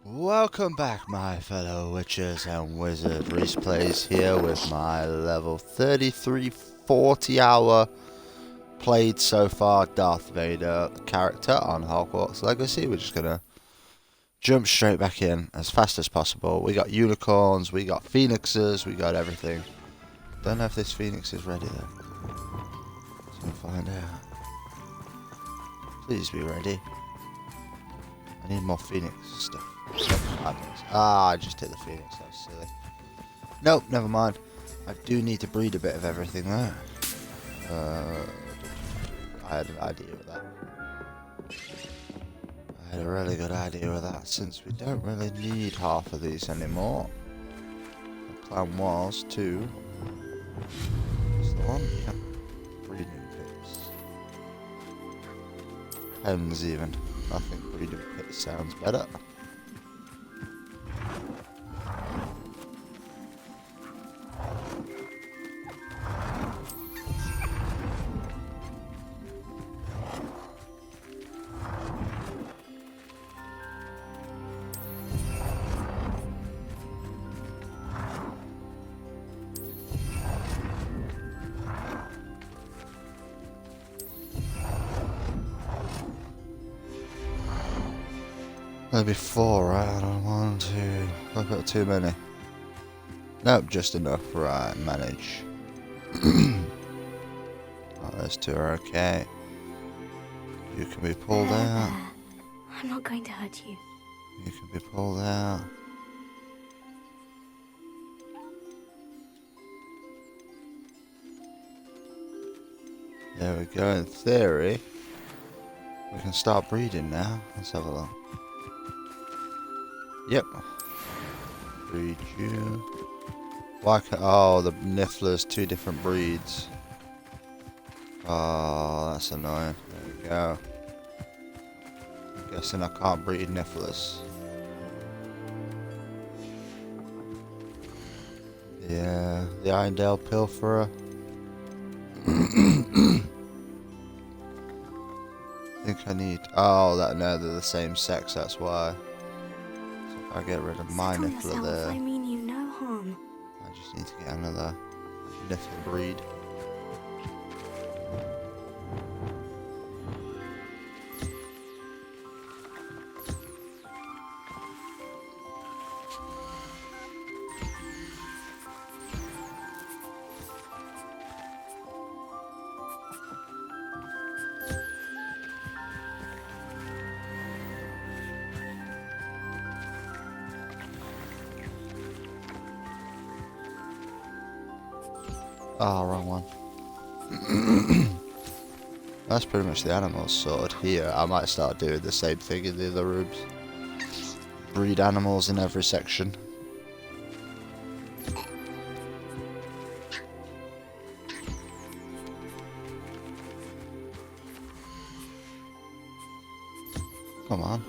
Welcome back, my fellow witches and wizards. ReecePlayss here with my level 33 40-hour played so far Darth Vader character on Hogwartz Legacy. We're just gonna jump straight back in as fast as possible. We got unicorns, we got phoenixes, we got everything. Don't know if this phoenix is ready though. Let's go find out. Please be ready. I need more phoenix stuff. I just hit the phoenix. That was silly. Nope, never mind. I do need to breed a bit of everything though. I had an idea with that. I had a really good idea with that, since we don't really need half of these anymore. The plan was to... Is the one? Yeah. Breeding pits. Hens even. I think breeding pits sounds better. Maybe 4, right? I don't want to. I've got too many. Nope, just enough. Right, manage. Oh, those 2 are okay. You can be pulled out. I'm not going to hurt you. You can be pulled out. There we go. In theory, we can start breeding now. Let's have a look. Yep. Breed you. Why can't... Oh, the Niffler's 2 different breeds. Oh, that's annoying. There we go. I'm guessing I can't breed Nifflers. Yeah, the Irondale Pilferer. I think I need... Oh, that no, they're the same sex, that's why. I get rid of my Niffler there. I mean you no harm. I just need to get another Niffler breed. Oh, wrong one. That's pretty much the animals sorted here. I might start doing the same thing in the other rooms. Breed animals in every section. Come on.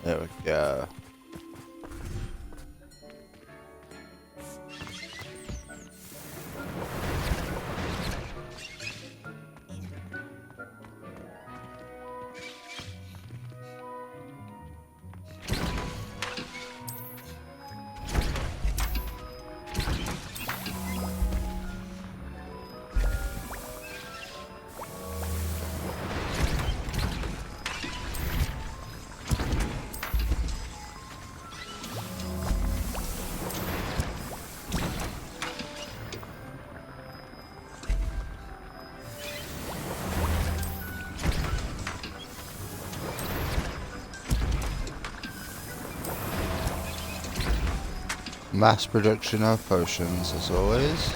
There we go. Mass production of potions, as always.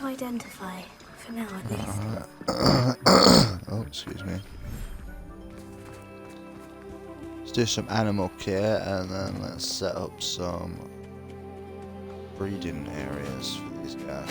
to identify, for now at least. Oh, excuse me. Let's do some animal care and then let's set up some breeding areas for these guys.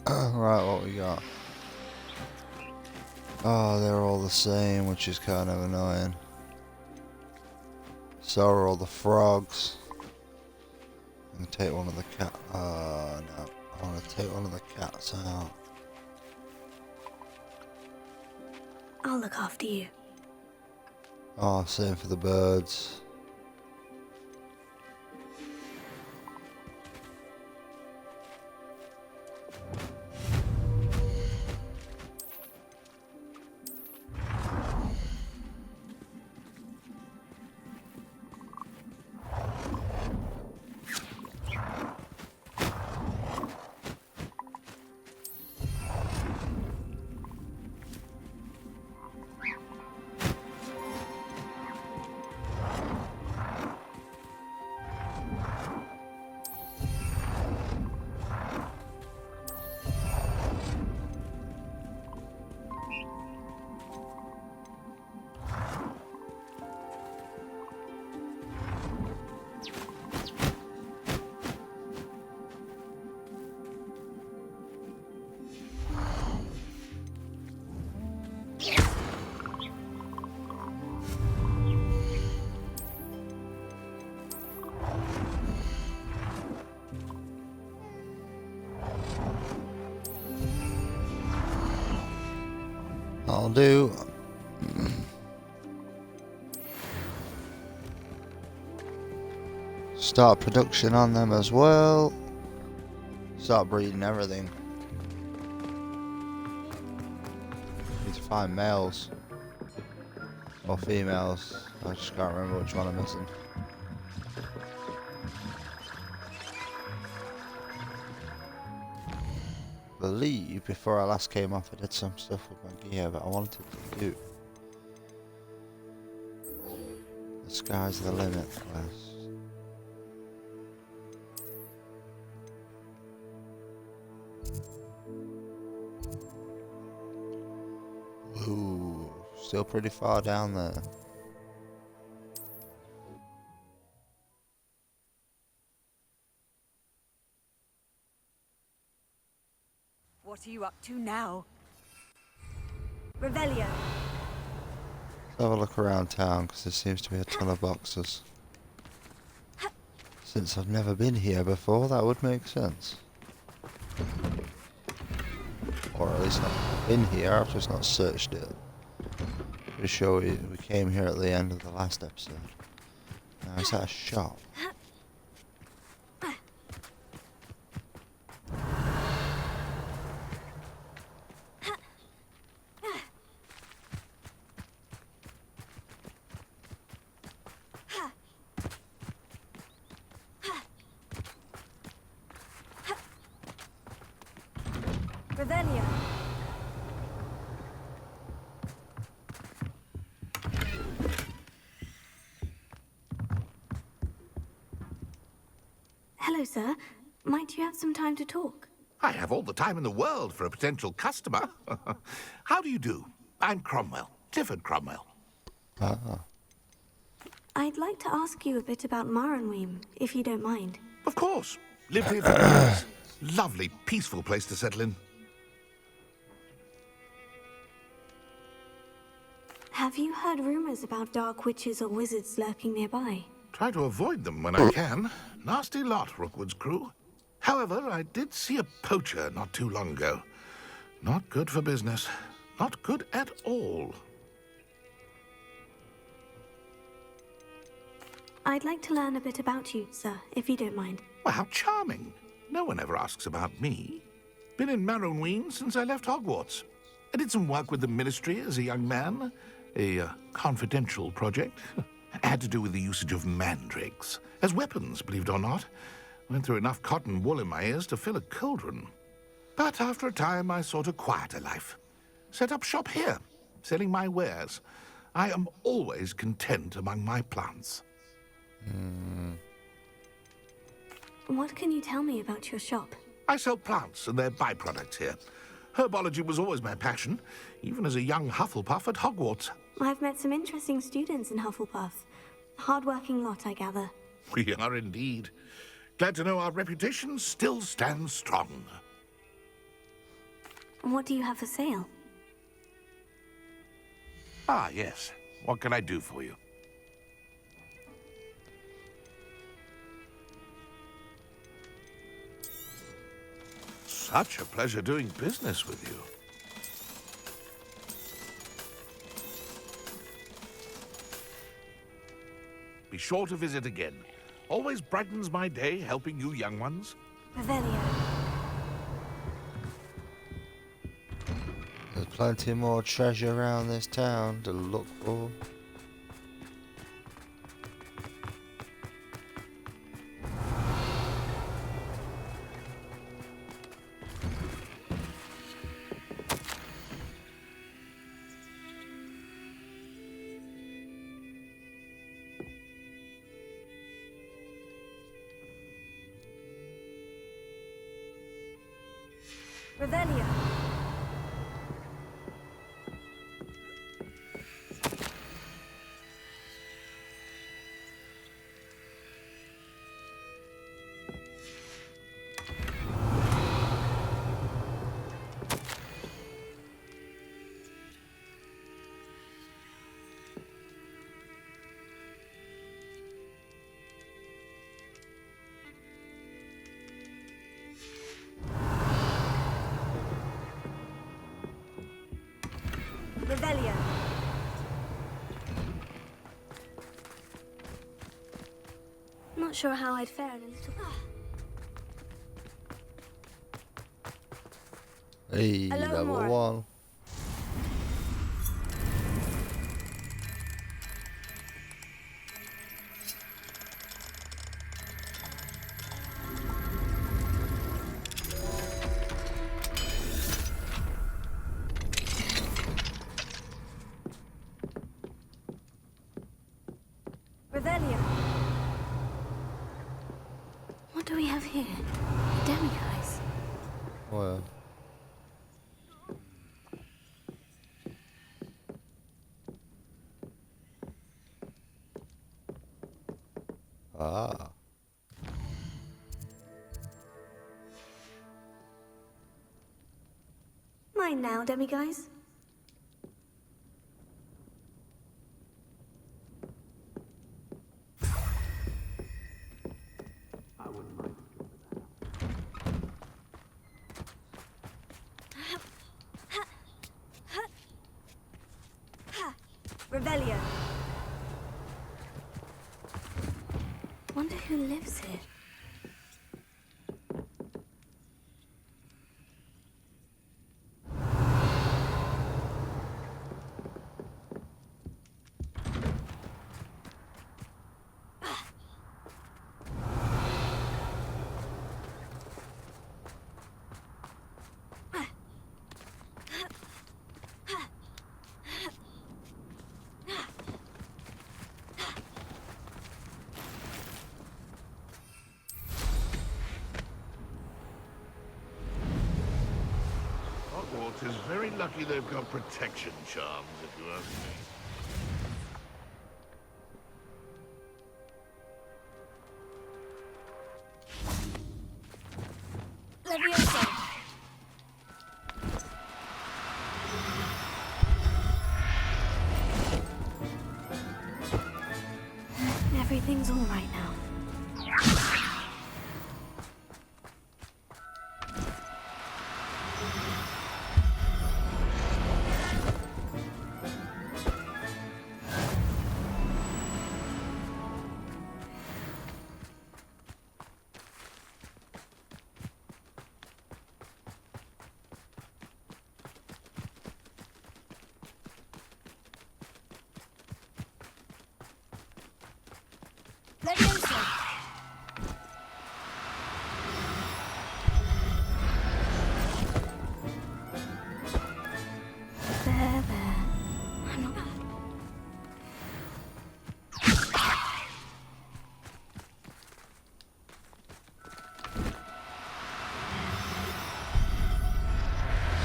Right, what we got? Oh, they're all the same, which is kind of annoying. So are all the frogs. I'm gonna take one of the cat. No, I want to take one of the cats out. I'll look after you. Oh, same for the birds. I'll do. Start production on them as well. Start breeding everything. Need to find males or females. I just can't remember which one I'm missing. I believe before I last came off I did some stuff with my gear that I wanted to do. The sky's the limit quest. Ooh, still pretty far down there. What are you up to now? Revelio. Let's have a look around town because there seems to be a ton of boxes. Since I've never been here before, that would make sense. Or at least not been here, I've just not searched it. Pretty sure we came here at the end of the last episode. Now, is that a shop? Revelia. Hello, sir. Might you have some time to talk? I have all the time in the world for a potential customer. How do you do? I'm Cromwell, Clifford Cromwell. Ah. I'd like to ask you a bit about Maranweem, if you don't mind. Of course. Lived here for years. Lovely, peaceful place to settle in. Have you heard rumors about dark witches or wizards lurking nearby? Try to avoid them when I can. Nasty lot, Rookwood's crew. However, I did see a poacher not too long ago. Not good for business. Not good at all. I'd like to learn a bit about you, sir, if you don't mind. Well, how charming. No one ever asks about me. Been in Maranweem since I left Hogwarts. I did some work with the Ministry as a young man. A confidential project. Had to do with the usage of mandrakes. As weapons, believe it or not. Went through enough cotton wool in my ears to fill a cauldron. But after a time, I sought a quieter life. Set up shop here, selling my wares. I am always content among my plants. What can you tell me about your shop? I sell plants and their byproducts here. Herbology was always my passion, even as a young Hufflepuff at Hogwarts. I've met some interesting students in Hufflepuff. Hard-working lot, I gather. We are indeed. Glad to know our reputation still stands strong. What do you have for sale? Ah, yes. What can I do for you? Such a pleasure doing business with you. Be sure to visit again. Always brightens my day helping you young ones. Revelia. There's plenty more treasure around this town to look for. Revelia. Revelia. Not sure how I'd fare in a little... Hey, Hello, level Mora. 1. Revelia. What do we have here? Demiguise. Well. Ah. Mine now, Demiguise. Revelio. Wonder who lives here. Hogwarts is very lucky they've got protection charms, if you ask me. Leviosa. Everything's all right now. Leviosa. There. I'm not...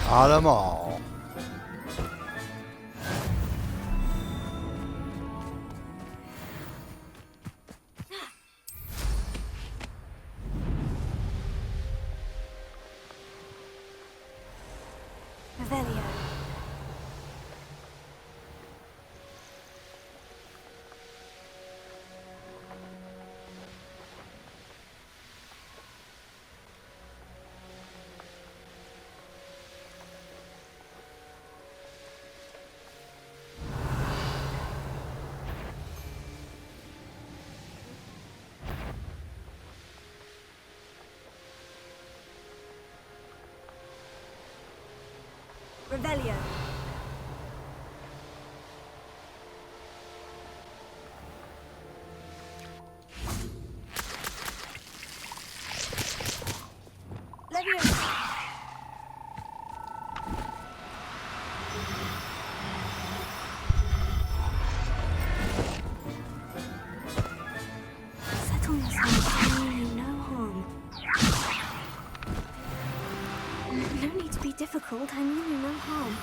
Got them all. Revelio. Revelio. Leviosa. Settle yourself. I mean you no harm. No need to be difficult. I mean you no harm.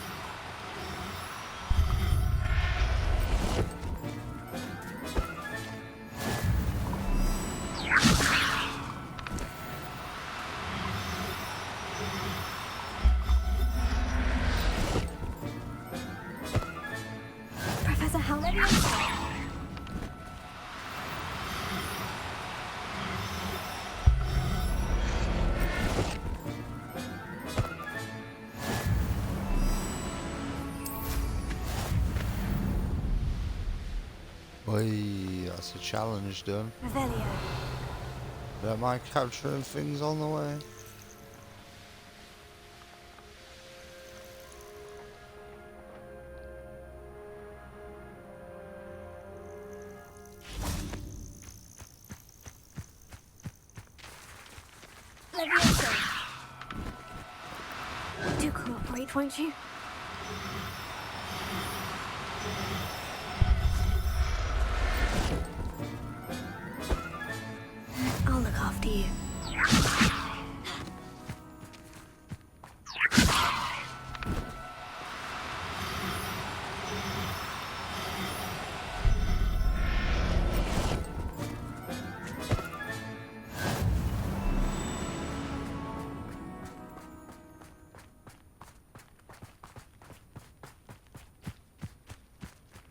Professor Howell. Leviosa. Oi, that's a challenge done. Revelio. Don't mind capturing things on the way. Leviosa. Do cooperate, won't you? I'll look after you.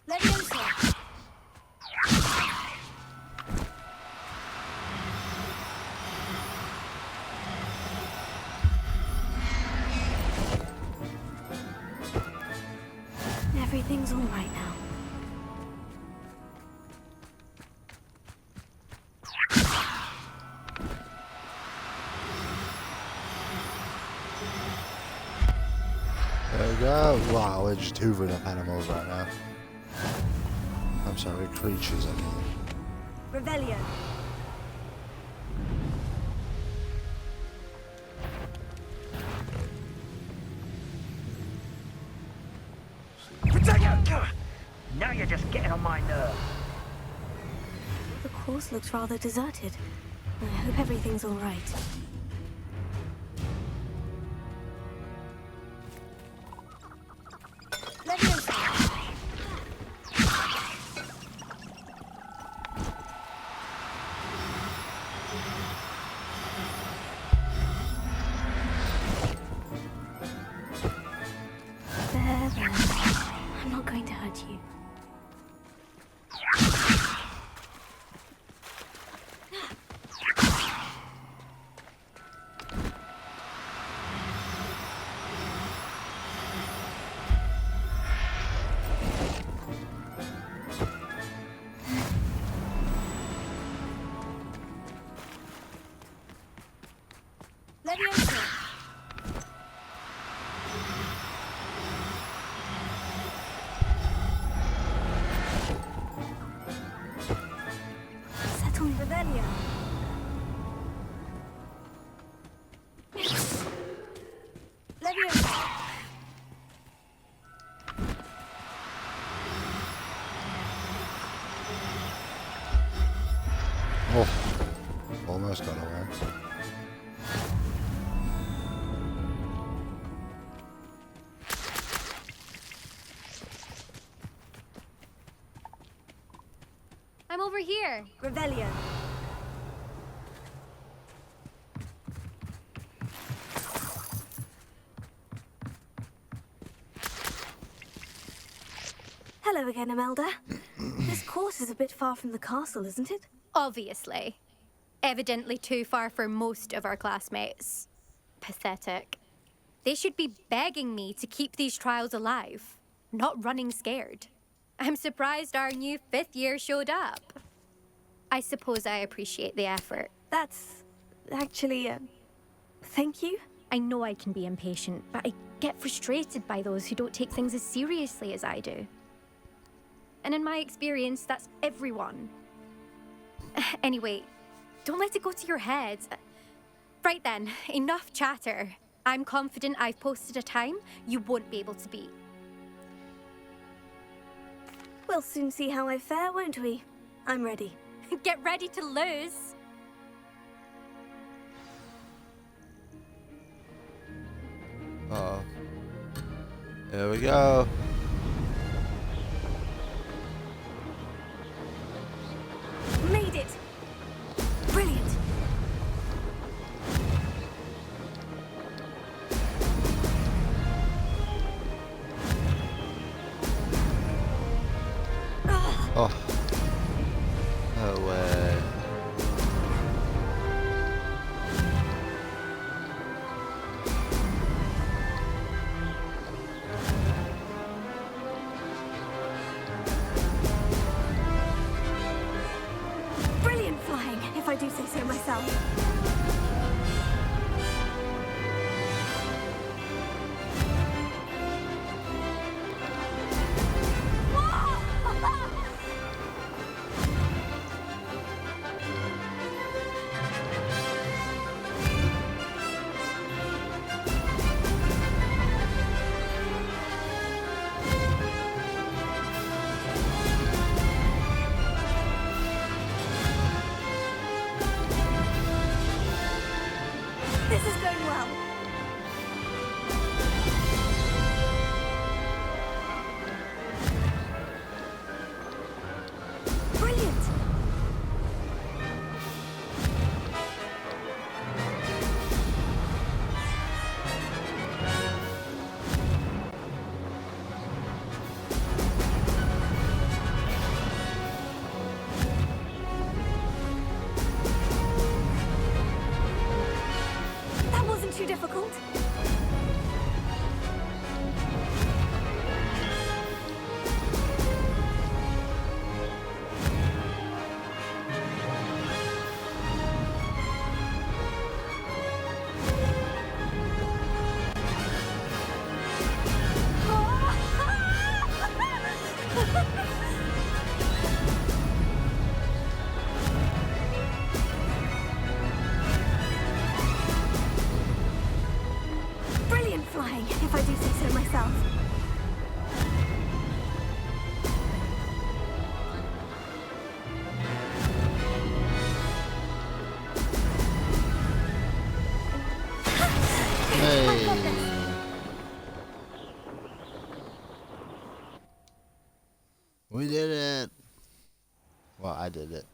Leviosa. go. Wow, we're just hoovering up animals right now. I'm sorry, creatures, I mean. Revelio. Now you're just getting on my nerves. The course looks rather deserted. I hope everything's all right. Leviosa. There. I'm not going to hurt you. Leviosa. Settle. Revelio. Leviosa. Oh, almost got away. I'm over here. Revelio. Hello again, Imelda. This course is a bit far from the castle, isn't it? Obviously. Evidently too far for most of our classmates. Pathetic. They should be begging me to keep these trials alive, not running scared. I'm surprised our new 5th year showed up. I suppose I appreciate the effort. That's actually, thank you. I know I can be impatient, but I get frustrated by those who don't take things as seriously as I do. And in my experience, that's everyone. Anyway, don't let it go to your head. Right then, enough chatter. I'm confident I've posted a time you won't be able to beat. We'll soon see how I fare, won't we? I'm ready. Get ready to lose. Uh-oh. Here we go. Made it! Brilliant! Oh. No way. Brilliant flying, if I do say so myself. do say so myself. Hey. We did it. Well, I did it.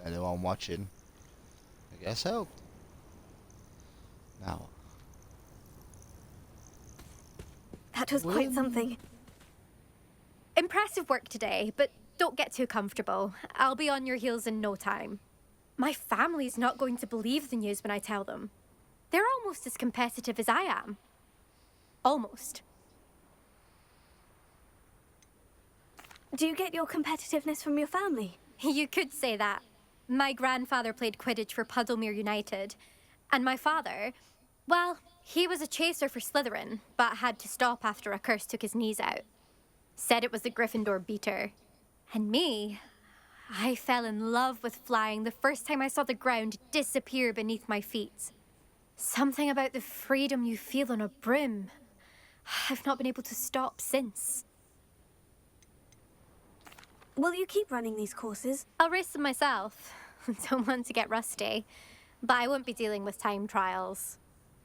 Anyone watching, I guess helped. Now. That was quite something. Impressive work today, but don't get too comfortable. I'll be on your heels in no time. My family's not going to believe the news when I tell them. They're almost as competitive as I am. Almost. Do you get your competitiveness from your family? You could say that. My grandfather played Quidditch for Puddlemere United. And my father, well, he was a chaser for Slytherin, but had to stop after a curse took his knees out. Said it was the Gryffindor beater. And me, I fell in love with flying the first time I saw the ground disappear beneath my feet. Something about the freedom you feel on a broom. I've not been able to stop since. Will you keep running these courses? I'll race them myself. Don't want to get rusty. But I won't be dealing with time trials.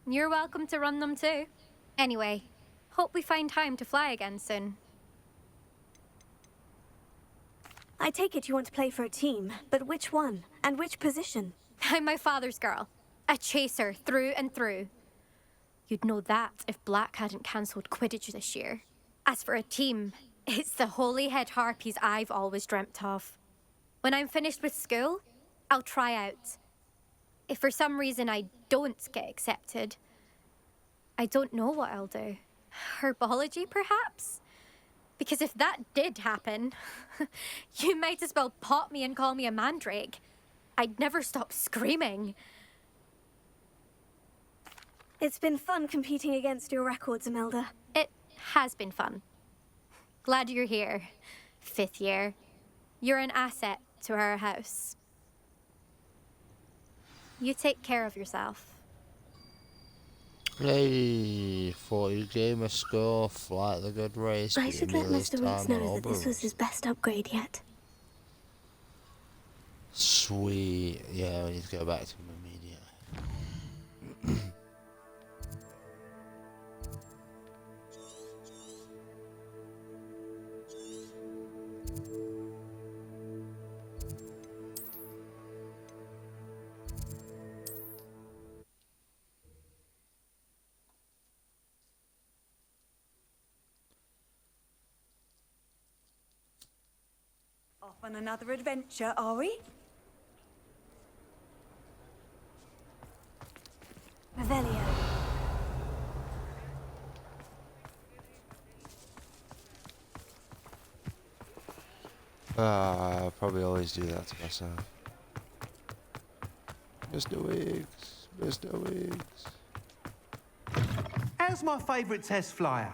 You're welcome to run them too. Anyway, hope we find time to fly again soon. I take it you want to play for a team, but which one? And which position? I'm my father's girl. A chaser through and through. You'd know that if Black hadn't cancelled Quidditch this year. As for a team, it's the Holyhead Harpies I've always dreamt of. When I'm finished with school, I'll try out. If for some reason I don't get accepted, I don't know what I'll do. Herbology, perhaps? Because if that did happen, you might as well pop me and call me a mandrake. I'd never stop screaming. It's been fun competing against your records, Imelda. It has been fun. Glad you're here, 5th year. You're an asset to our house. You take care of yourself. Yay, 40 gamer score, flight the good race. I should let Mr. Weeks know that this was his best upgrade yet. Sweet. Yeah, we need to go back to him immediately. Off on another adventure, are we? Revelio. I probably always do that to myself. Mr. Weeks, Mr. Weeks. How's my favourite test flyer?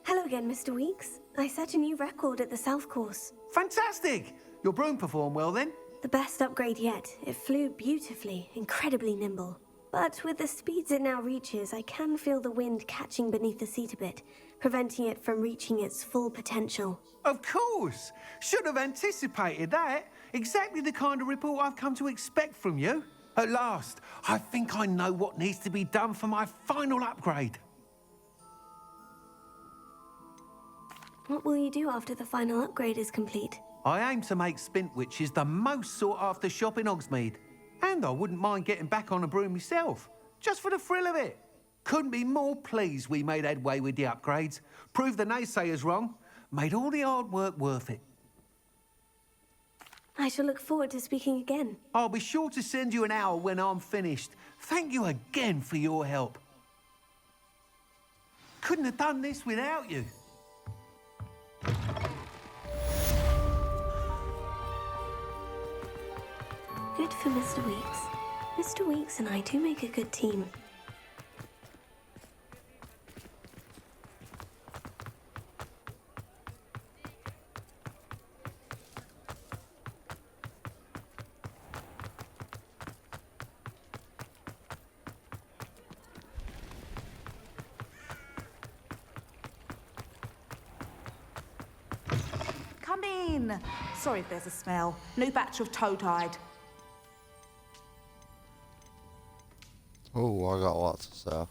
Hello again, Mr. Weeks. I set a new record at the South Course. Fantastic! Your broom performed well then? The best upgrade yet. It flew beautifully, incredibly nimble. But with the speeds it now reaches, I can feel the wind catching beneath the seat a bit, preventing it from reaching its full potential. Of course! Should have anticipated that. Exactly the kind of report I've come to expect from you. At last, I think I know what needs to be done for my final upgrade. What will you do after the final upgrade is complete? I aim to make Spintwitches the most sought-after shop in Hogsmeade. And I wouldn't mind getting back on a broom myself, just for the thrill of it. Couldn't be more pleased we made headway with the upgrades, proved the naysayers wrong, made all the hard work worth it. I shall look forward to speaking again. I'll be sure to send you an hour when I'm finished. Thank you again for your help. Couldn't have done this without you. Good for Mr. Weeks. Mr. Weeks and I do make a good team. come in. Sorry if there's a smell. New batch of toe-tied. Oh, I got lots of stuff.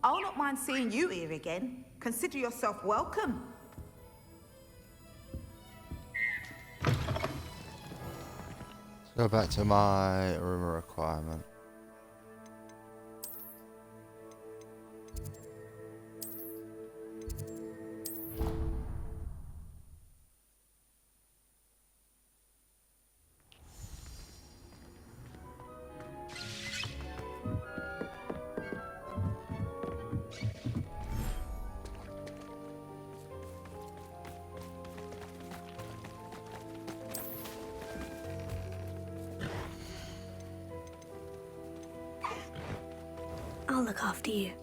I'll not mind seeing you here again. Consider yourself welcome. Go back to my room requirement. I'll look after you.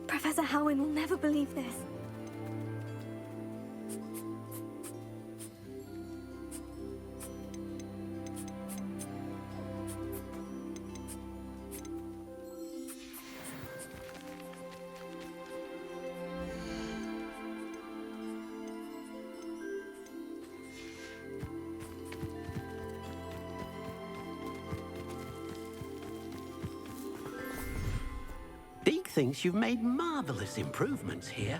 Professor Howin will never believe this. Deke thinks you've made marvelous improvements here.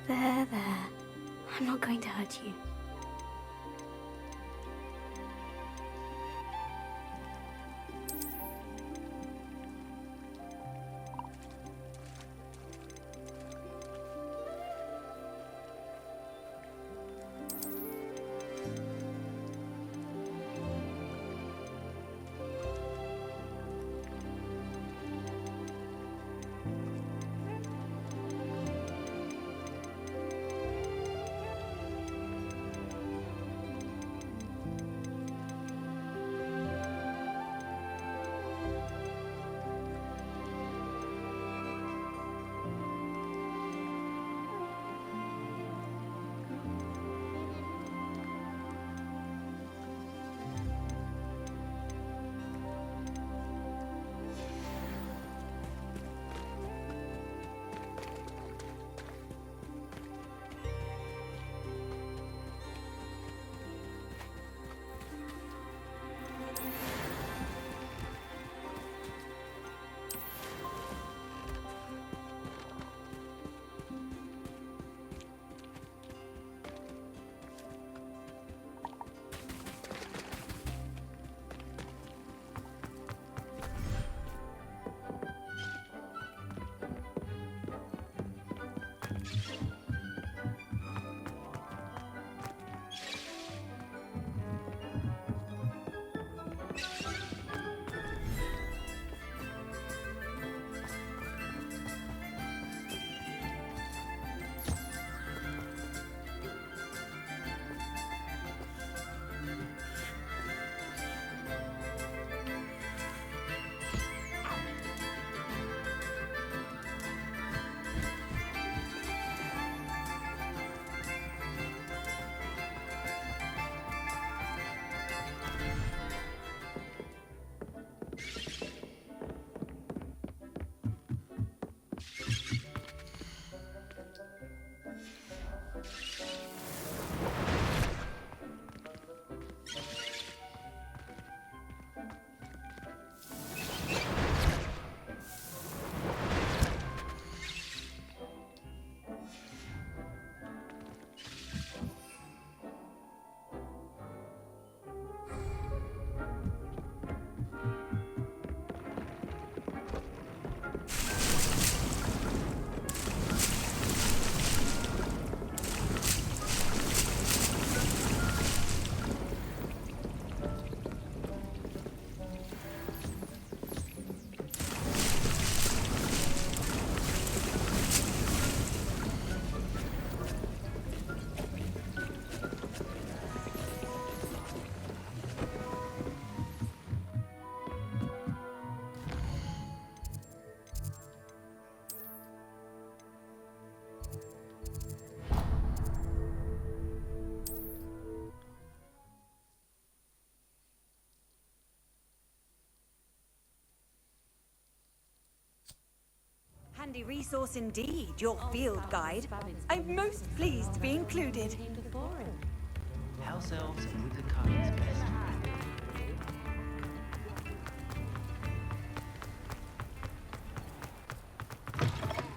There. I'm not going to hurt you. handy resource indeed, your field guide. I'm most pleased to be included. House elves and with the kind's best.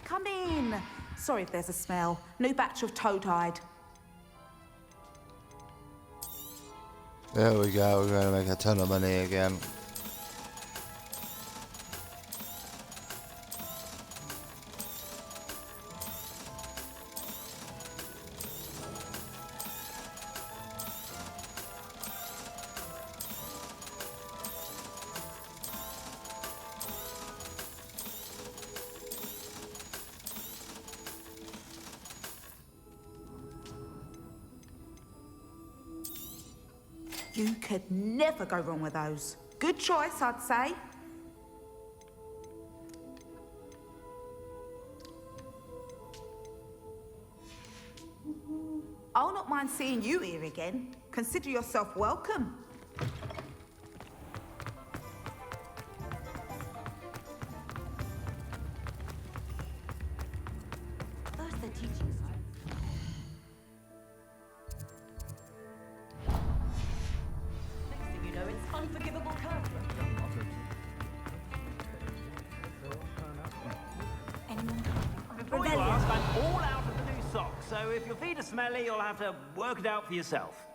Come in. Sorry if there's a smell. New batch of toad-hide. There we go, we're going to make a ton of money again. You could never go wrong with those. Good choice, I'd say. I'll not mind seeing you here again. Consider yourself welcome. First the teaching side. Next thing you know, it's unforgivable curve. Anyone? Before you ask, I'm all out of the new socks, so if your feet are smelly, you'll have to work it out for yourself.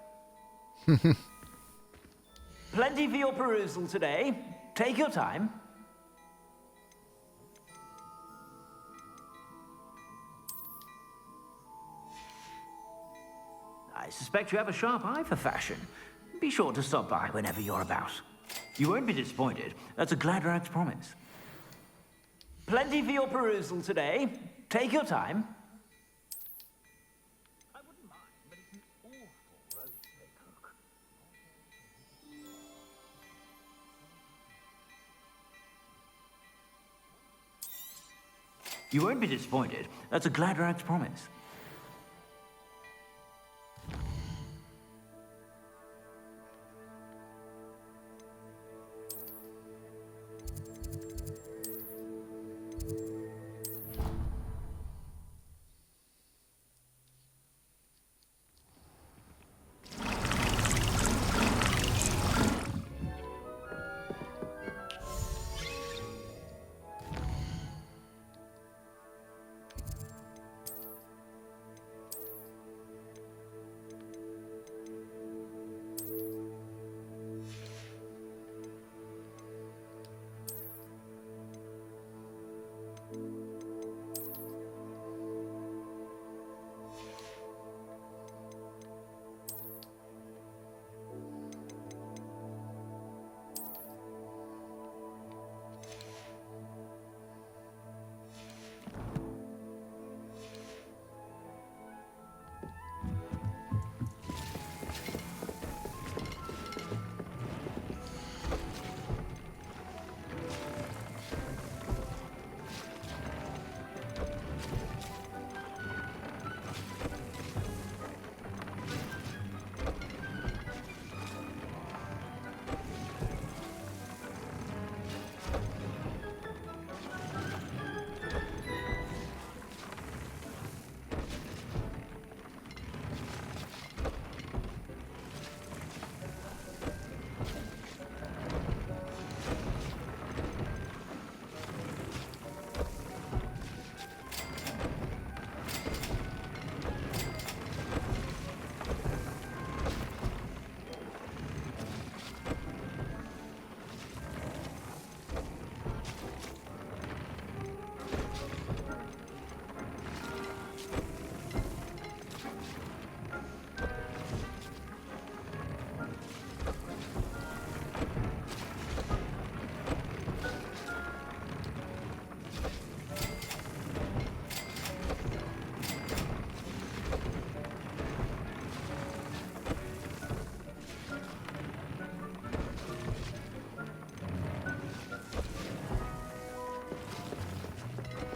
Plenty for your perusal today. Take your time. I suspect you have a sharp eye for fashion. Be sure to stop by whenever you're about. You won't be disappointed. That's a glad rag's promise. Plenty for your perusal today. Take your time. I wouldn't mind, but it's an awful roast they cook. You won't be disappointed. That's a glad rag's promise.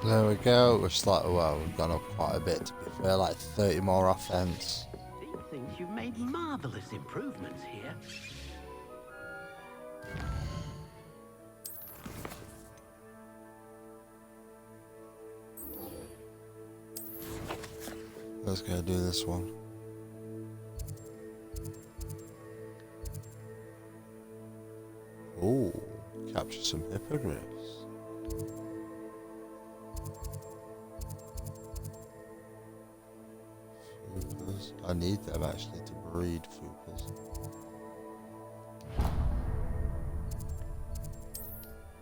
There we go, we're slightly, well, we've gone up quite a bit to be fair, like 30 more offense. Dean thinks you've made marvelous improvements here. Let's go do this one. Oh, capture some hippogriffs. Fupas. I need them actually to breed fupas.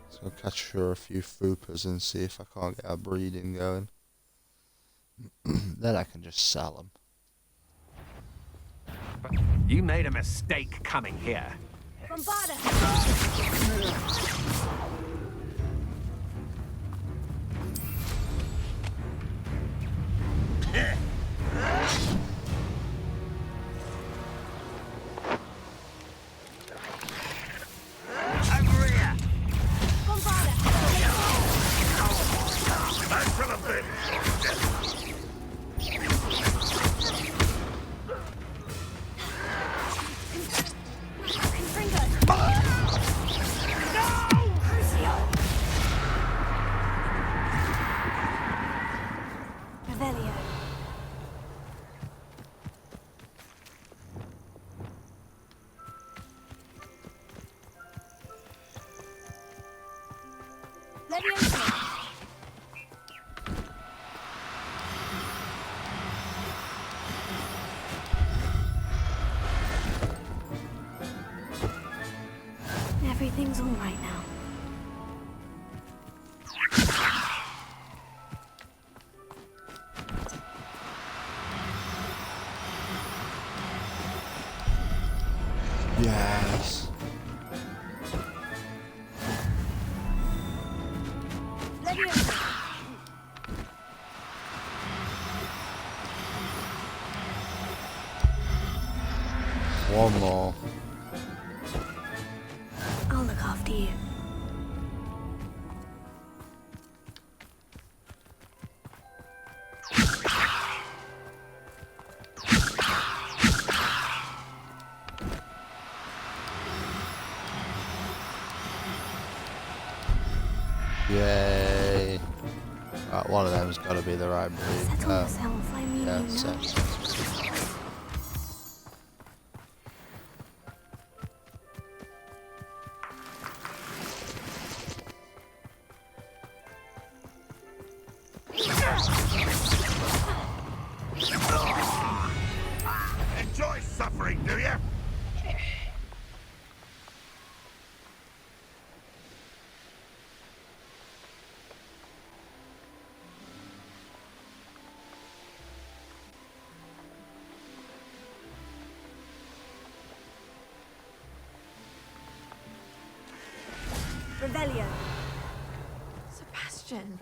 So I'll capture a few fupas and see if I can't get a breeding going. Then I can just sell them. You made a mistake coming here. Bombarda! Everything's all right now. Yes. One more. I'll look after you. Yay. One of them's got to be the right breed. Settle yourself, I mean, Yeah, you know. settle. Enjoy suffering, do you? Revelio. Sebastian,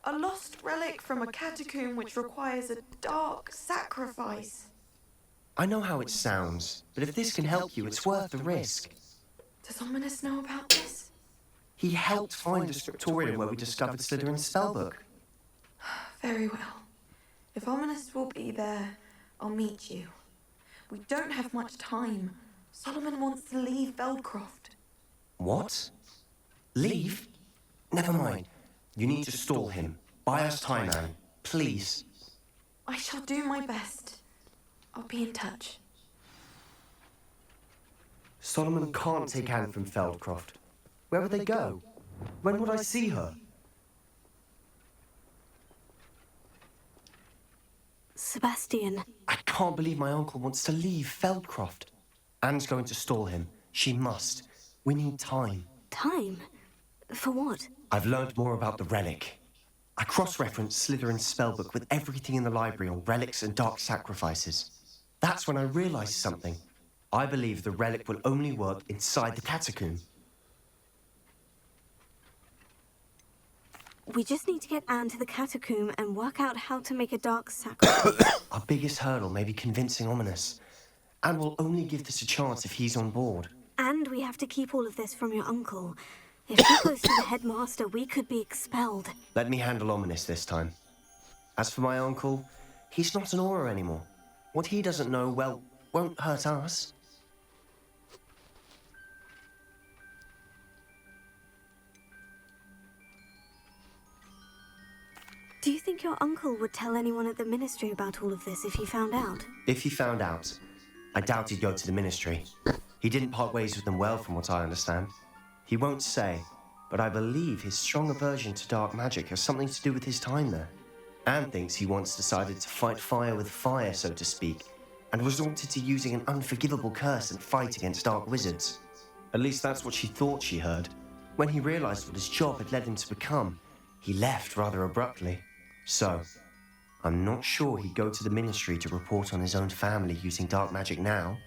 a lost relic from a catacomb which requires a dark sacrifice. I know how it sounds, but if this can help you, it's worth the risk. Does Ominous know about this? He helped find a scriptorium where we discovered Slytherin's spellbook. Very well. If Ominous will be there, I'll meet you. We don't have much time. Solomon wants to leave Veldcroft. What? Leave? Never mind. You need to stall him. Buy us time, Anne. Please. I shall do my best. I'll be in touch. Solomon can't take Anne from Feldcroft. Where would they go? When would I see her? Sebastian. I can't believe my uncle wants to leave Feldcroft. Anne's going to stall him. She must. We need time. Time? For what? I've learned more about the relic. I cross-referenced Slytherin's spellbook with everything in the library on relics and dark sacrifices. That's when I realized something. I believe the relic will only work inside the catacomb. We just need to get Anne to the catacomb and work out how to make a dark sacrifice. Our biggest hurdle may be convincing Ominous. And we'll only give this a chance if he's on board. And we have to keep all of this from your uncle. If he goes to the headmaster, we could be expelled. Let me handle Ominous this time. As for my uncle, he's not an Auror anymore. What he doesn't know, well, won't hurt us. Do you think your uncle would tell anyone at the Ministry about all of this if he found out? If he found out, I doubt he'd go to the Ministry. He didn't part ways with them well, from what I understand. He won't say, but I believe his strong aversion to dark magic has something to do with his time there. Anne thinks he once decided to fight fire with fire, so to speak, and resorted to using an unforgivable curse and fight against dark wizards. At least that's what she thought she heard. When he realized what his job had led him to become, he left rather abruptly. So, I'm not sure he'd go to the Ministry to report on his own family using dark magic now.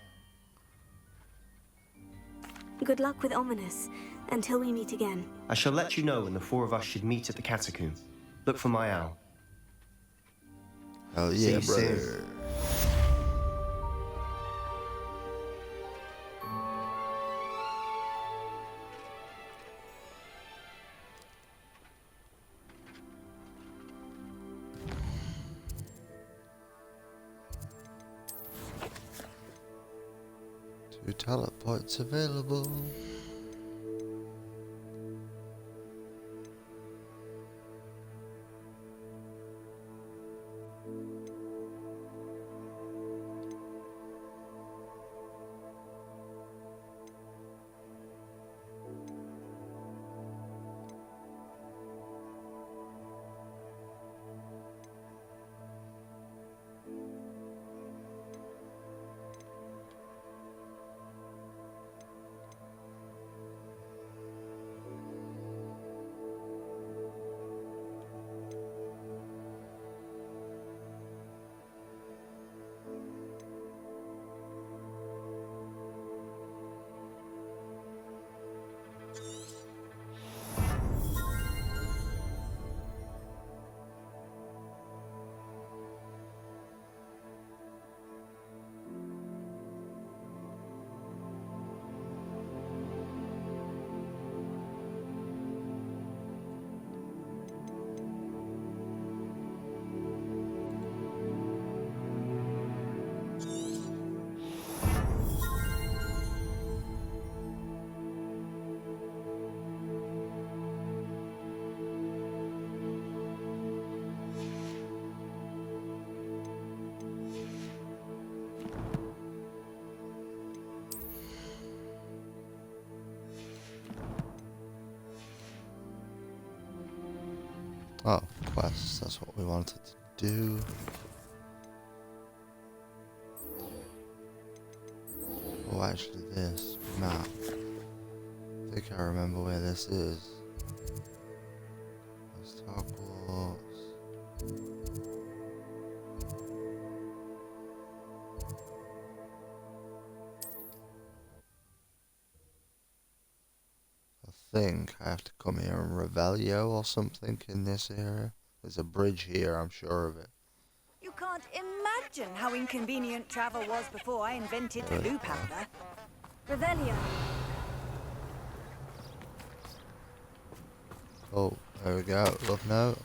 Good luck with Ominous, until we meet again. I shall let you know when the four of us should meet at the catacomb. Look for my owl. Hell See yeah, you soon. brother. Two teleports available. Oh, quests, that's what we wanted to do. Oh, actually this map. I think I remember where this is. That's Hogwarts. I think I have to come here and Revelio or something in this area. There's a bridge here, I'm sure of it. You can't imagine how inconvenient travel was before I invented the loo powder. Revelio. Oh, there we go. Love note.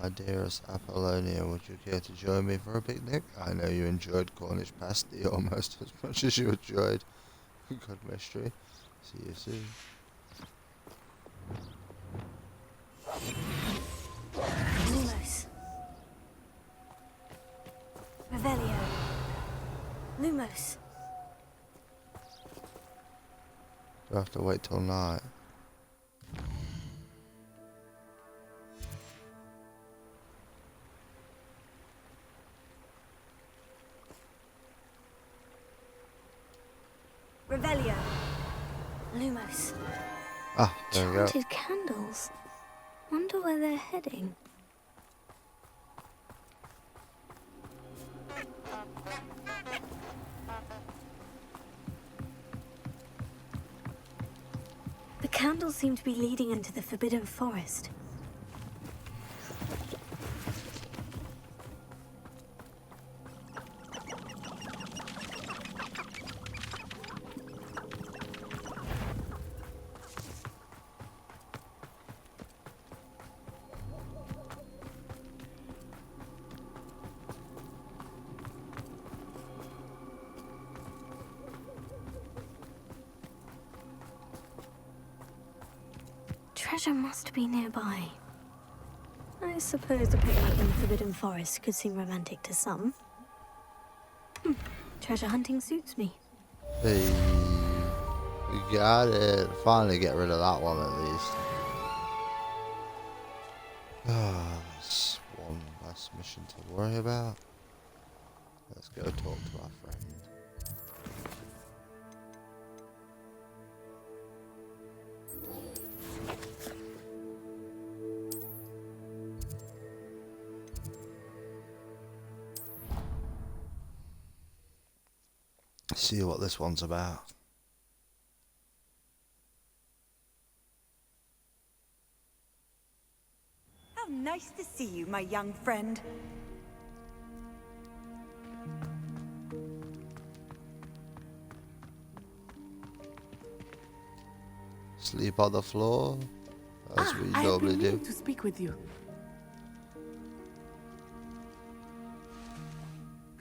My dearest Apollonia, would you care to join me for a picnic? I know you enjoyed Cornish pasty almost as much as you enjoyed Good Mystery. See you soon. Lumos. Revelio. Lumos. Do I have to wait till night? Revelio. Lumos. Ah, there we go. Enchanted candles. Wonder where they're heading. The candles seem to be leading into the Forbidden Forest. Treasure must be nearby. I suppose the picnic in the Forbidden Forest could seem romantic to some. Treasure hunting suits me. Hey, we got it. Finally get rid of that one at least. That's one less mission to worry about. Let's go talk to our friend. See what this one's about. How nice to see you, my young friend. Sleep on the floor, as we normally do. To speak with you.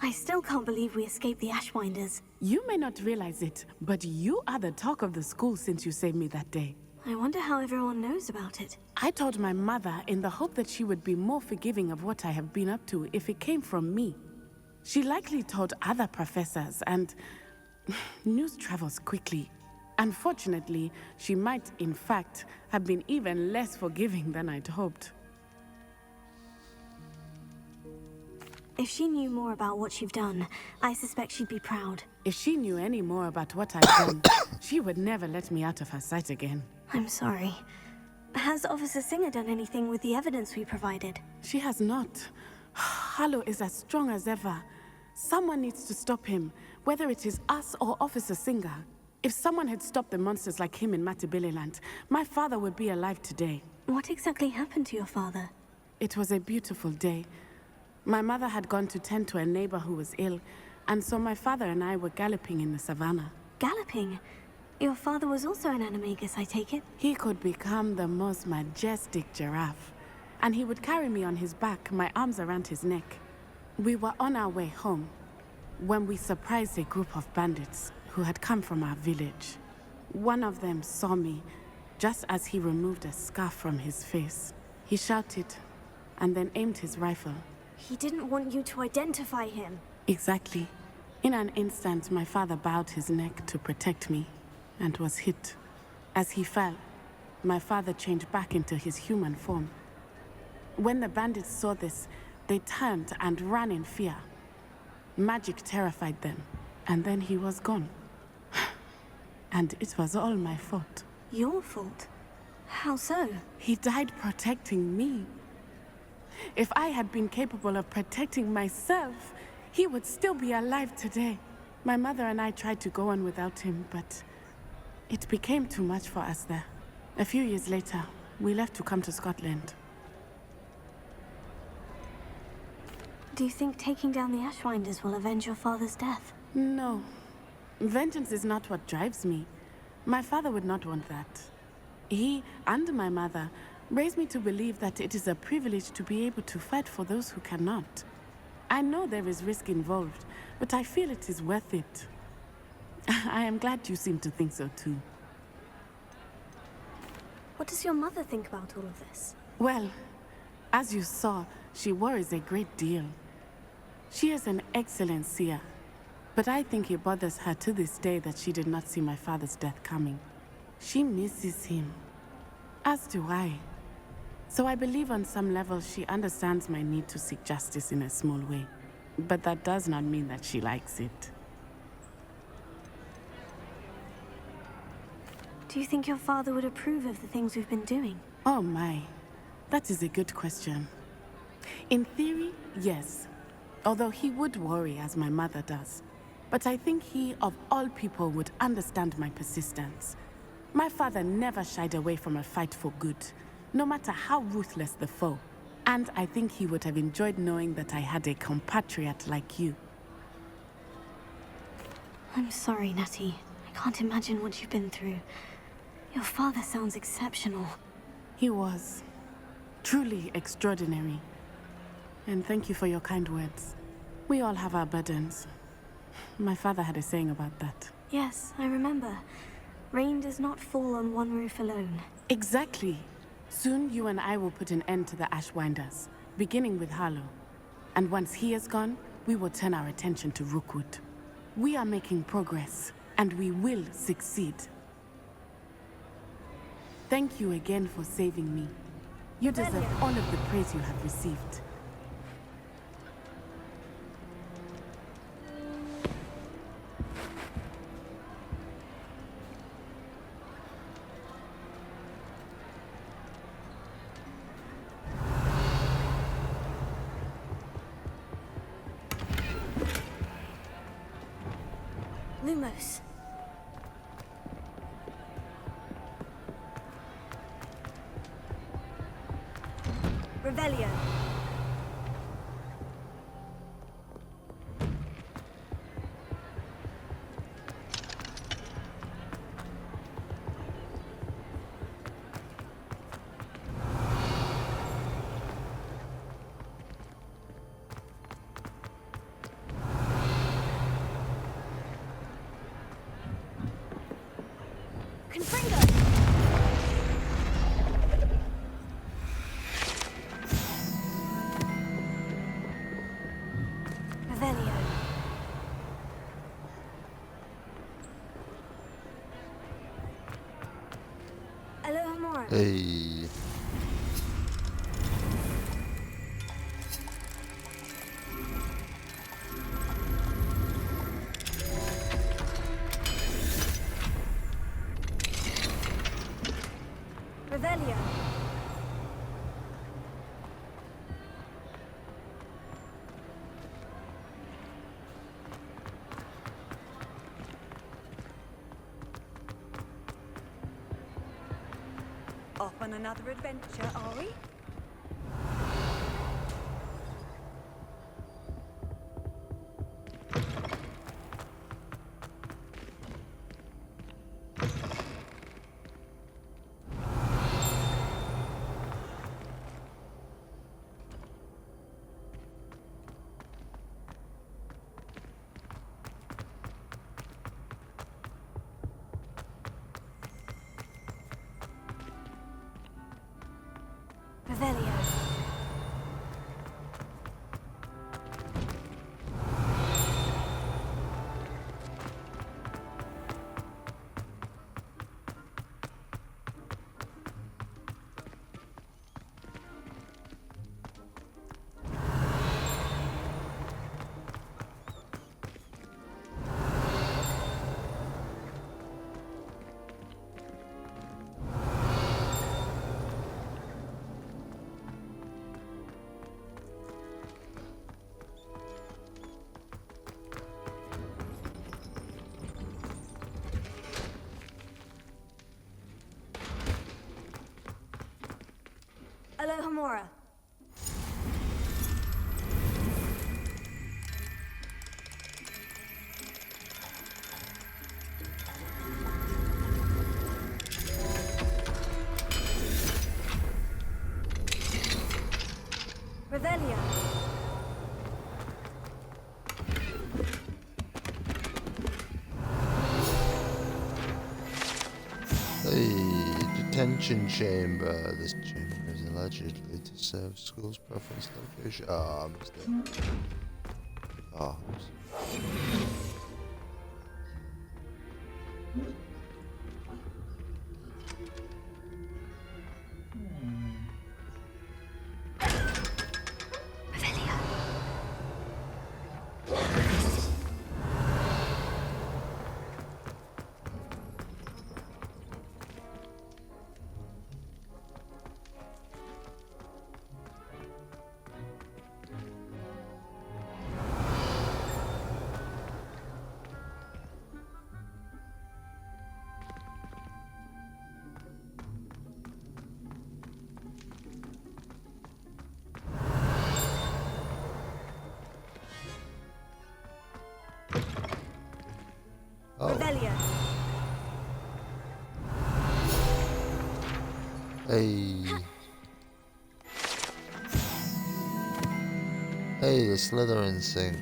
I still can't believe we escaped the Ashwinders. You may not realize it, but you are the talk of the school since you saved me that day. I wonder how everyone knows about it. I told my mother in the hope that she would be more forgiving of what I have been up to if it came from me. She likely told other professors, and news travels quickly. Unfortunately, she might, in fact, have been even less forgiving than I'd hoped. If she knew more about what you've done, I suspect she'd be proud. If she knew any more about what I've done, she would never let me out of her sight again. I'm sorry. Has Officer Singer done anything with the evidence we provided? She has not. Harlow is as strong as ever. Someone needs to stop him, whether it is us or Officer Singer. If someone had stopped the monsters like him in Matabeleland, my father would be alive today. What exactly happened to your father? It was a beautiful day. My mother had gone to tend to a neighbor who was ill, and so my father and I were galloping in the savannah. Galloping? Your father was also an animagus, I take it? He could become the most majestic giraffe, and he would carry me on his back, my arms around his neck. We were on our way home when we surprised a group of bandits who had come from our village. One of them saw me just as he removed a scarf from his face. He shouted and then aimed his rifle. He didn't want you to identify him. Exactly. In an instant, my father bowed his neck to protect me and was hit. As he fell, my father changed back into his human form. When the bandits saw this, they turned and ran in fear. Magic terrified them, and then he was gone. And it was all my fault. Your fault? How so? He died protecting me. If I had been capable of protecting myself, he would still be alive today. My mother and I tried to go on without him, but it became too much for us there. A few years later, we left to come to Scotland. Do you think taking down the Ashwinders will avenge your father's death? No. Vengeance is not what drives me. My father would not want that. He and my mother raised me to believe that it is a privilege to be able to fight for those who cannot. I know there is risk involved, but I feel it is worth it. I am glad you seem to think so too. What does your mother think about all of this? Well, as you saw, she worries a great deal. She is an excellent seer, but I think it bothers her to this day that she did not see my father's death coming. She misses him, as do I. So I believe on some level she understands my need to seek justice in a small way. But that does not mean that she likes it. Do you think your father would approve of the things we've been doing? Oh my, that is a good question. In theory, yes. Although he would worry as my mother does. But I think he, of all people, would understand my persistence. My father never shied away from a fight for good, no matter how ruthless the foe. And I think he would have enjoyed knowing that I had a compatriot like you. I'm sorry, Natty. I can't imagine what you've been through. Your father sounds exceptional. He was. Truly extraordinary. And thank you for your kind words. We all have our burdens. My father had a saying about that. Yes, I remember. Rain does not fall on one roof alone. Exactly. Soon you and I will put an end to the Ashwinders, beginning with Harlow. And once he is gone, we will turn our attention to Rookwood. We are making progress, and we will succeed. Thank you again for saving me. You deserve all of the praise you have received. Lumos. Revelio. Confringo. Revelio. Alohomora. Hey. Revelio. Off on another adventure, are we? Revelio. Alohomora. Revelio. Hey, detention chamber. This chamber is allegedly to serve school's preference location. Ah, I missed it. Ah. Oh. Revelio. Hey. Hey, the Slytherin sing.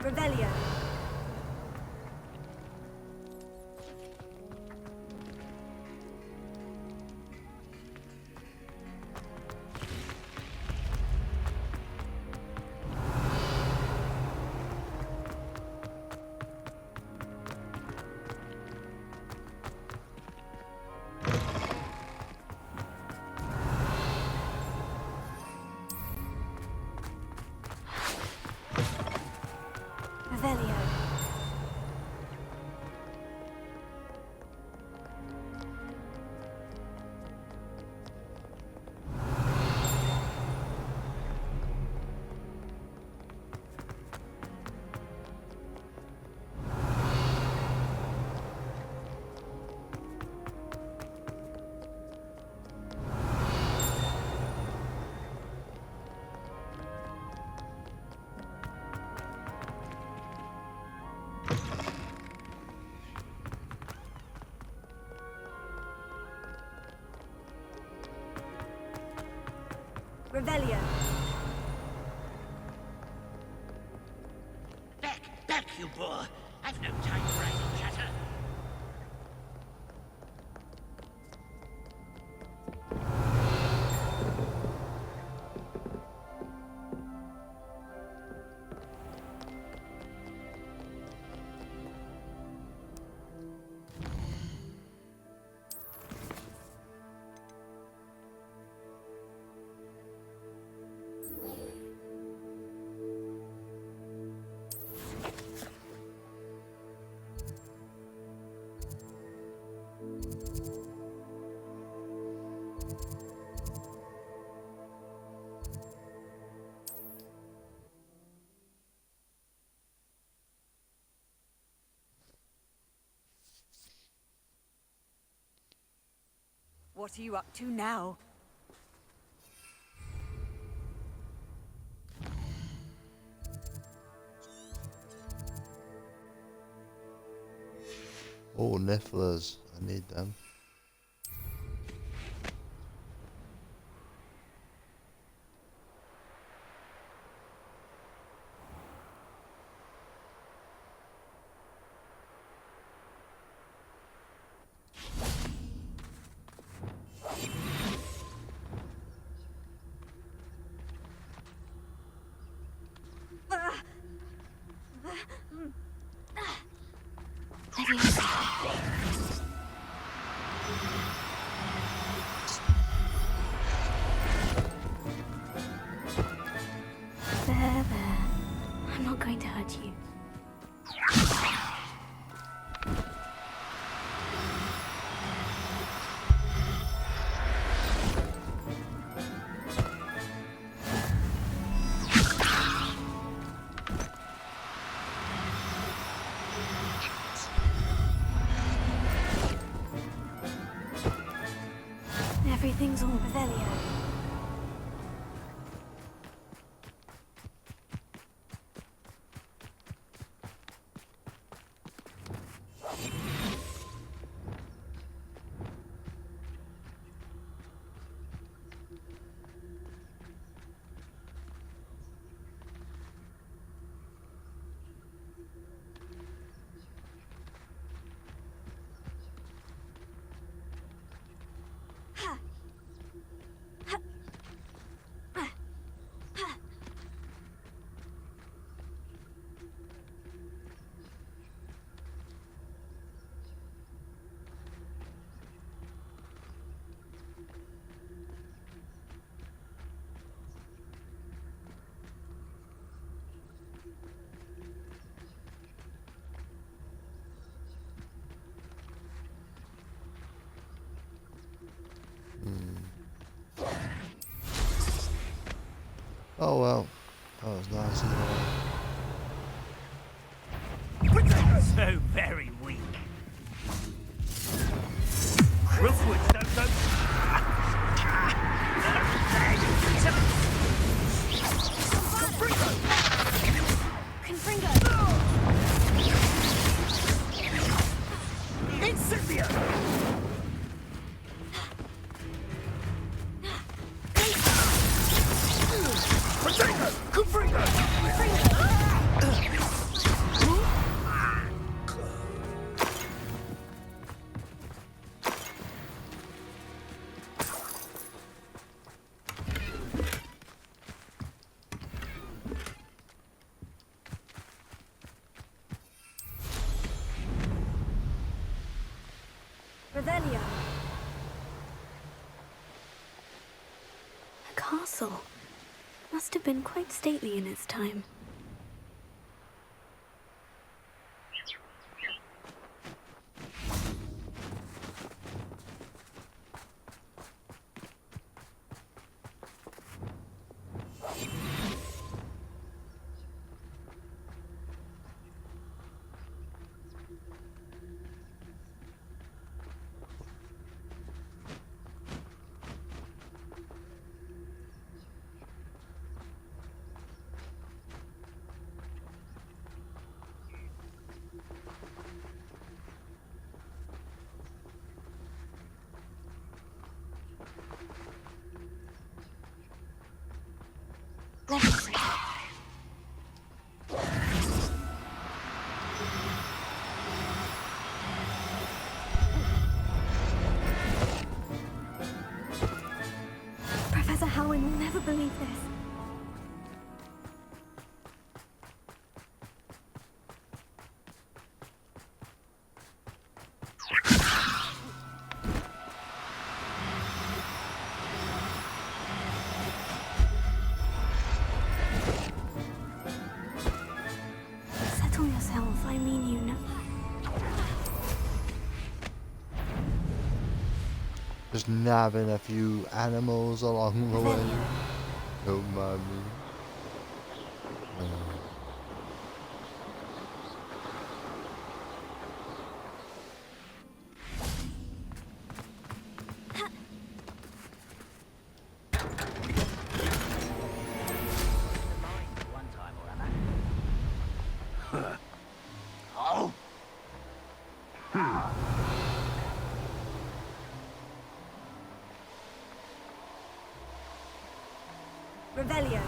Revelio. Revelio. Revelio. Back, you boor! I've no time for idle chatter. What are you up to now? Oh, nifflers. I need them. There. I'm not going to hurt you. Everything's all Revelio. Oh well, that was nice, isn't it? So very weak. Roofwoods don't go. Confringo! Incendio! castle. Must have been quite stately in its time. Professor Howin will never believe this. Settle yourself, I mean you know. Just nabbing a few animals along the way. Don't mind me. Revelio.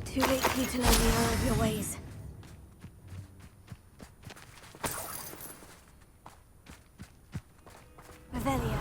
Too late for you to learn the error of your ways. Revelio.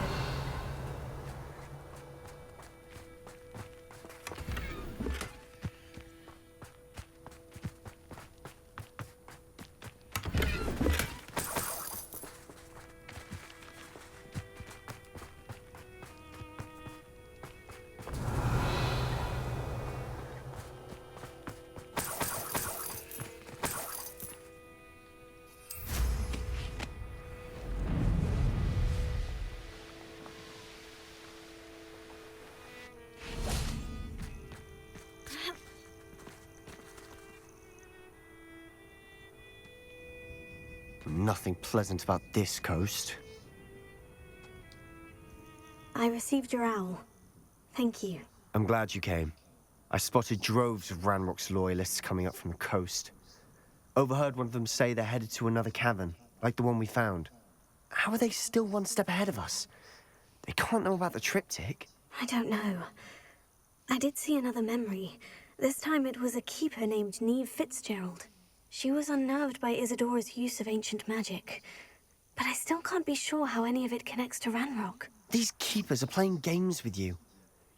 Nothing pleasant about this coast. I received your owl. Thank you. I'm glad you came. I spotted droves of Ranrock's loyalists coming up from the coast. Overheard one of them say they're headed to another cavern, like the one we found. How are they still one step ahead of us? They can't know about the triptych. I don't know. I did see another memory. This time it was a keeper named Neve Fitzgerald. She was unnerved by Isadora's use of ancient magic. But I still can't be sure how any of it connects to Ranrock. These keepers are playing games with you.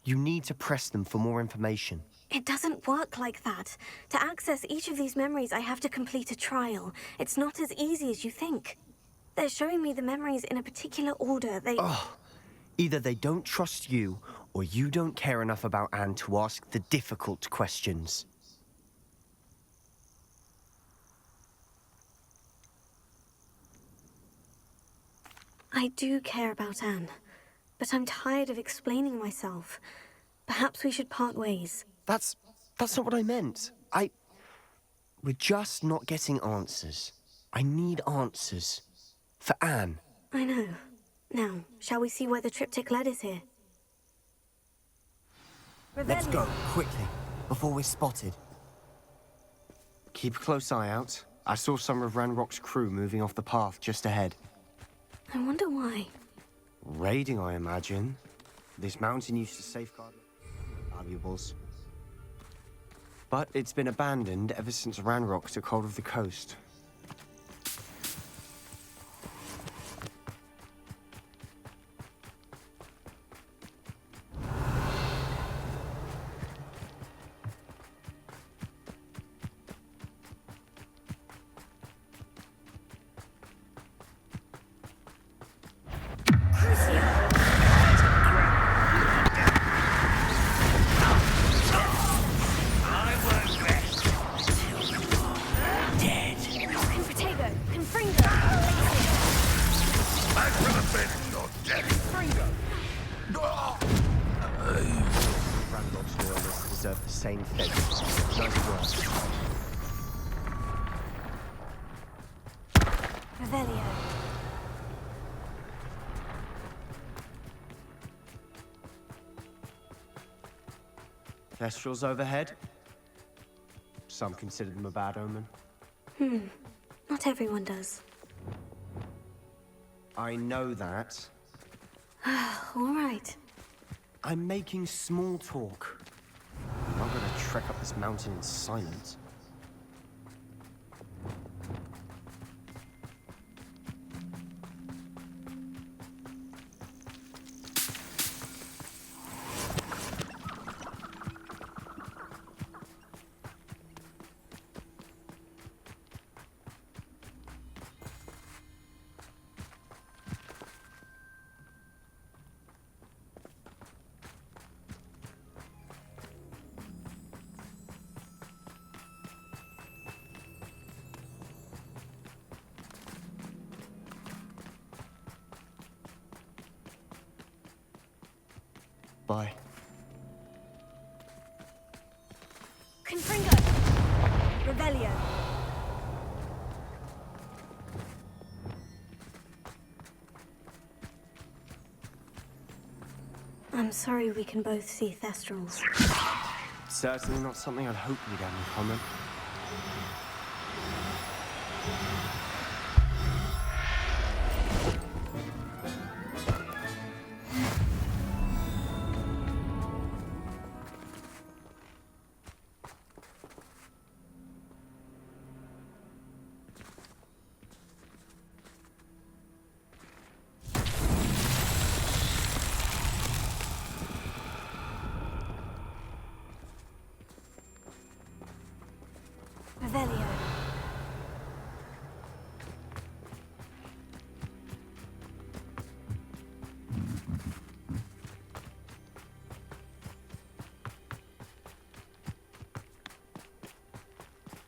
You need to press them for more information. It doesn't work like that. To access each of these memories, I have to complete a trial. It's not as easy as you think. They're showing me the memories in a particular order. Either they don't trust you, or you don't care enough about Anne to ask the difficult questions. I do care about Anne, but I'm tired of explaining myself. Perhaps we should part ways. That's not what I meant. We're just not getting answers. I need answers. For Anne. I know. Now, shall we see where the triptych led us here? Let's go, quickly, before we're spotted. Keep a close eye out. I saw some of Ranrock's crew moving off the path just ahead. I wonder why. Raiding, I imagine. This mountain used to safeguard valuables. But it's been abandoned ever since Ranrock took hold of the coast. Deserve the same fate. Nice work. Revelio. Kestrels overhead. Some consider them a bad omen. Not everyone does. I know that. All right. I'm making small talk. I'm not gonna trek up this mountain in silence. Bye. Confringo! Revelio! I'm sorry we can both see Thestrals. Certainly not something I'd hoped we'd have in common. Revelio.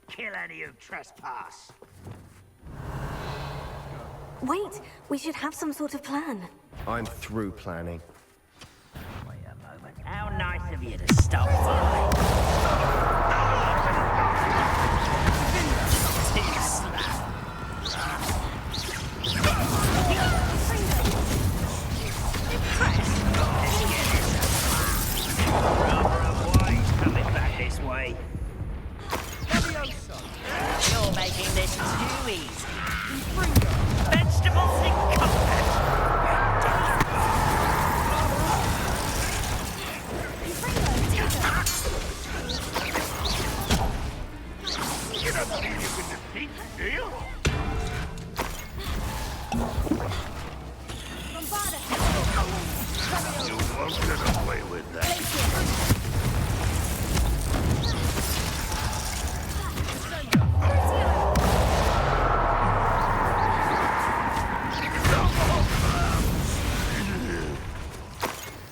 Kill any who trespass. Wait, we should have some sort of plan. I'm through planning. Wait a moment. How nice of you to stop by. You're making this too easy. Vegetables in combat. You don't believe you can defeat me, do you? You won't get away with that.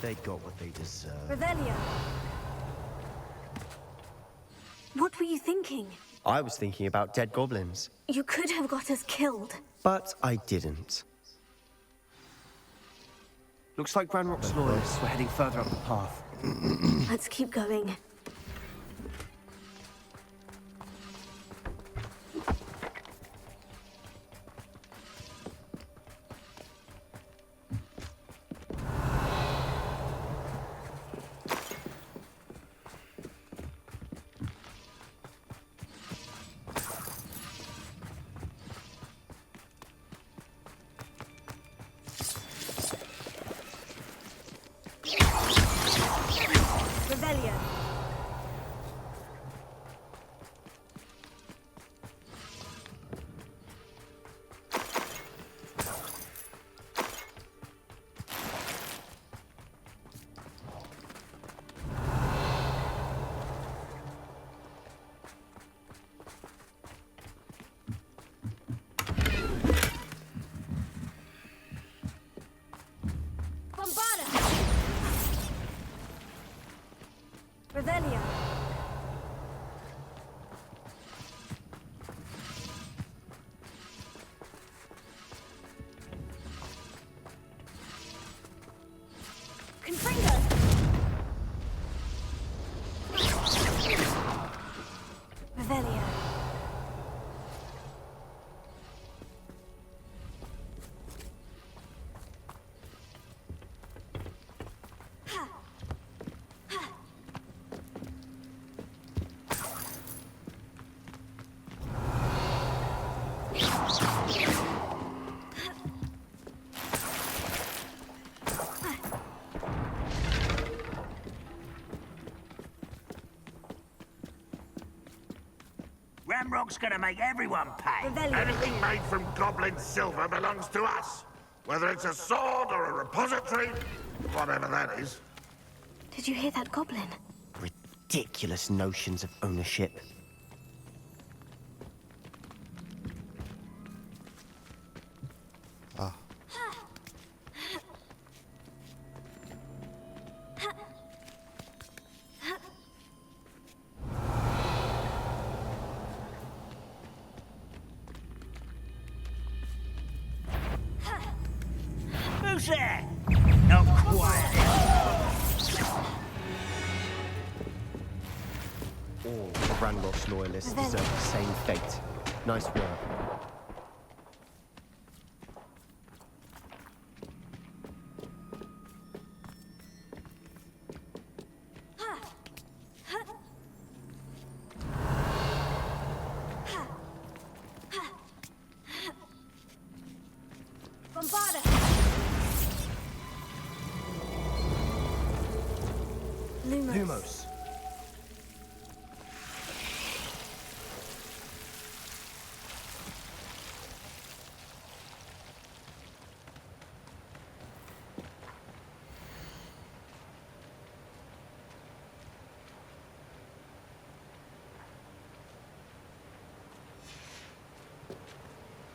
They got what they deserve. Revelio. What were you thinking? I was thinking about dead goblins. You could have got us killed. But I didn't. Looks like Ranrock's loyalists were heading further up the path. Let's keep going. Revelio. Confringo. Revelio. Ramrock's gonna make everyone pay. Anything made from goblin silver belongs to us. Whether it's a sword or a repository, whatever that is. Did you hear that goblin? Ridiculous notions of ownership. Ah. Who's there? Not quiet. All of Ranrock's loyalists deserve the same fate. Nice work. Bombarda. Lumos.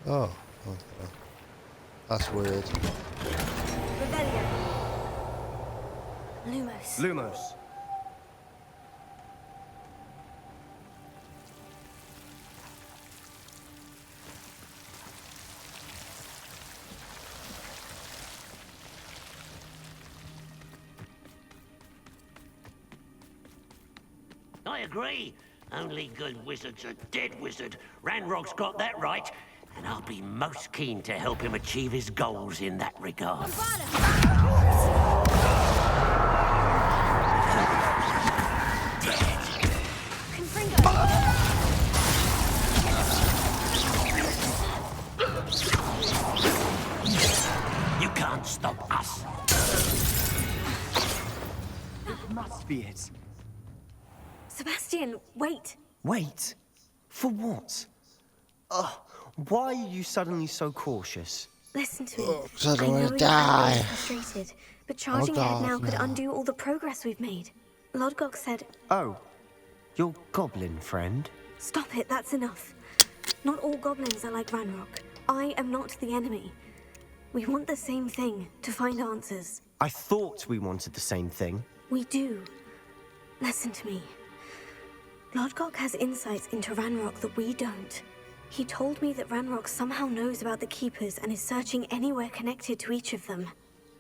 Oh, okay. That's weird. Revelio. Lumos. Lumos. I agree. Only good wizard's a dead wizard. Ranrock's got that right, and I'll be most keen to help him achieve his goals in that regard. You can't stop us. It must be it. Sebastian, wait. Wait? For what? Why are you suddenly so cautious? Listen to me. Because I don't know want to you're die. frustrated, but charging ahead now could undo all the progress we've made. Lodgok said... Oh, your goblin friend? Stop it, that's enough. Not all goblins are like Ranrock. I am not the enemy. We want the same thing, to find answers. I thought we wanted the same thing. We do. Listen to me. Lodgok has insights into Ranrock that we don't. He told me that Ranrock somehow knows about the Keepers and is searching anywhere connected to each of them.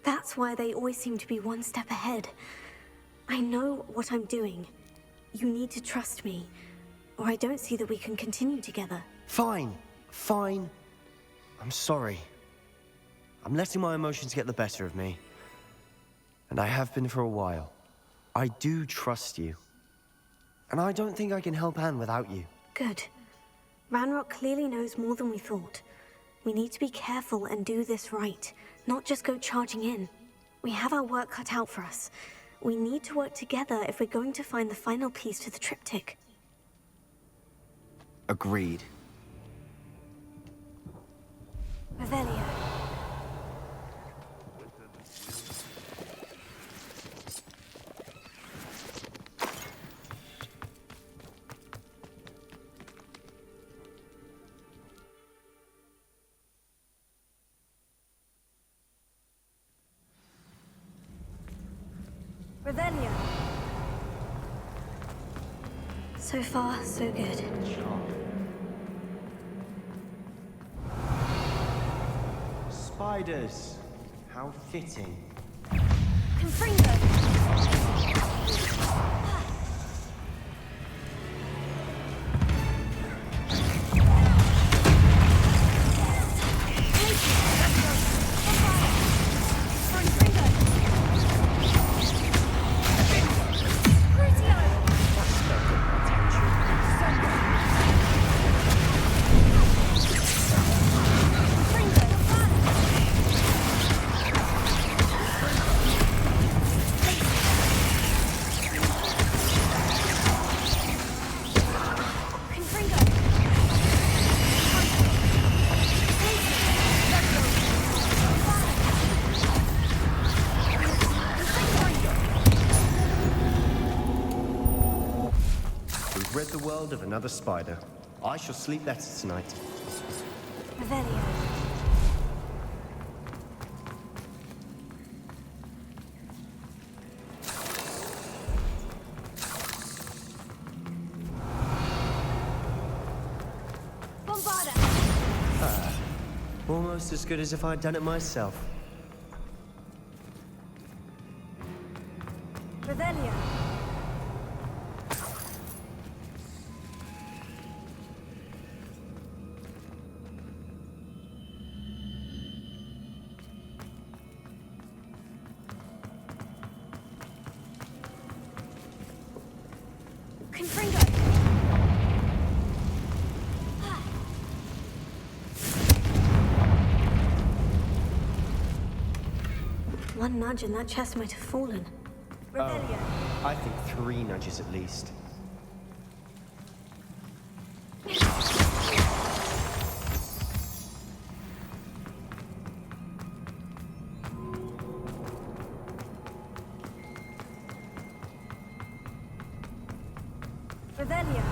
That's why they always seem to be one step ahead. I know what I'm doing. You need to trust me, or I don't see that we can continue together. Fine. I'm sorry. I'm letting my emotions get the better of me. And I have been for a while. I do trust you. And I don't think I can help Anne without you. Good. Ranrock clearly knows more than we thought. We need to be careful and do this right, not just go charging in. We have our work cut out for us. We need to work together if we're going to find the final piece to the triptych. Agreed. Revelio. Revelio. So far, so good. Spiders. How fitting. Confringo! We've rid the world of another spider. I shall sleep better tonight. Revelio. Bombarda! Almost as good as if I'd done it myself. Revelio. Confringo! One nudge and that chest might have fallen. Revelio. I think 3 nudges at least. Revelio.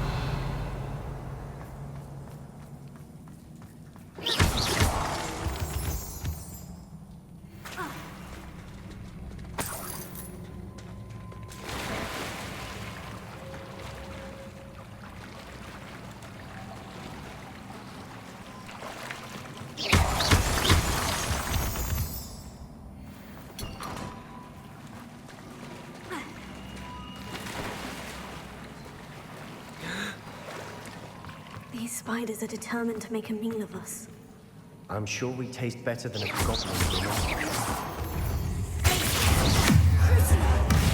These spiders are determined to make a meal of us. I'm sure we taste better than a goblin woman.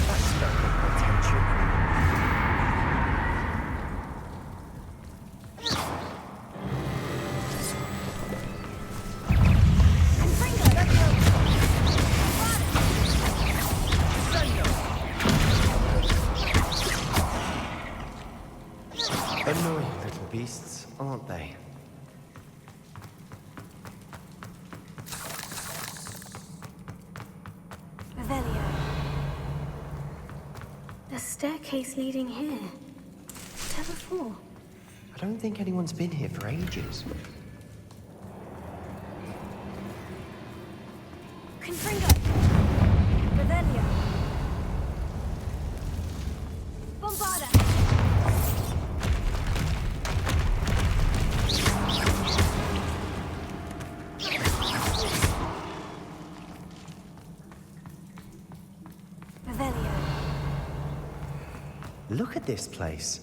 That's got my attention. Annoying little beasts, aren't they? Revelio. The staircase leading here. Whatever for? I don't think anyone's been here for ages. Confringo. Revelio. Bombarda. Look at this place.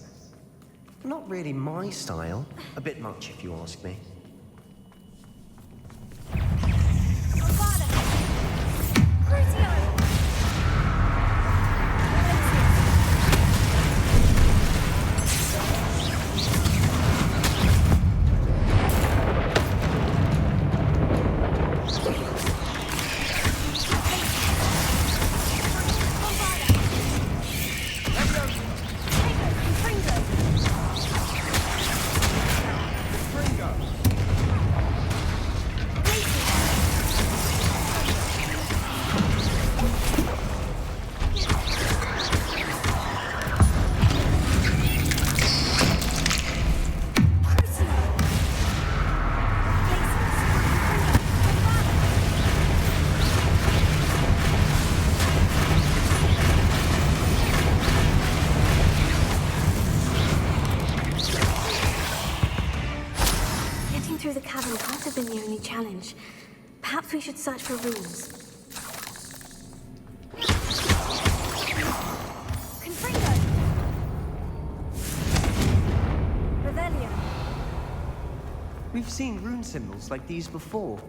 Not really my style. A bit much, if you ask me. can't have been the only challenge. Perhaps we should search for rooms. Confringo! Revelio! We've seen rune symbols like these before.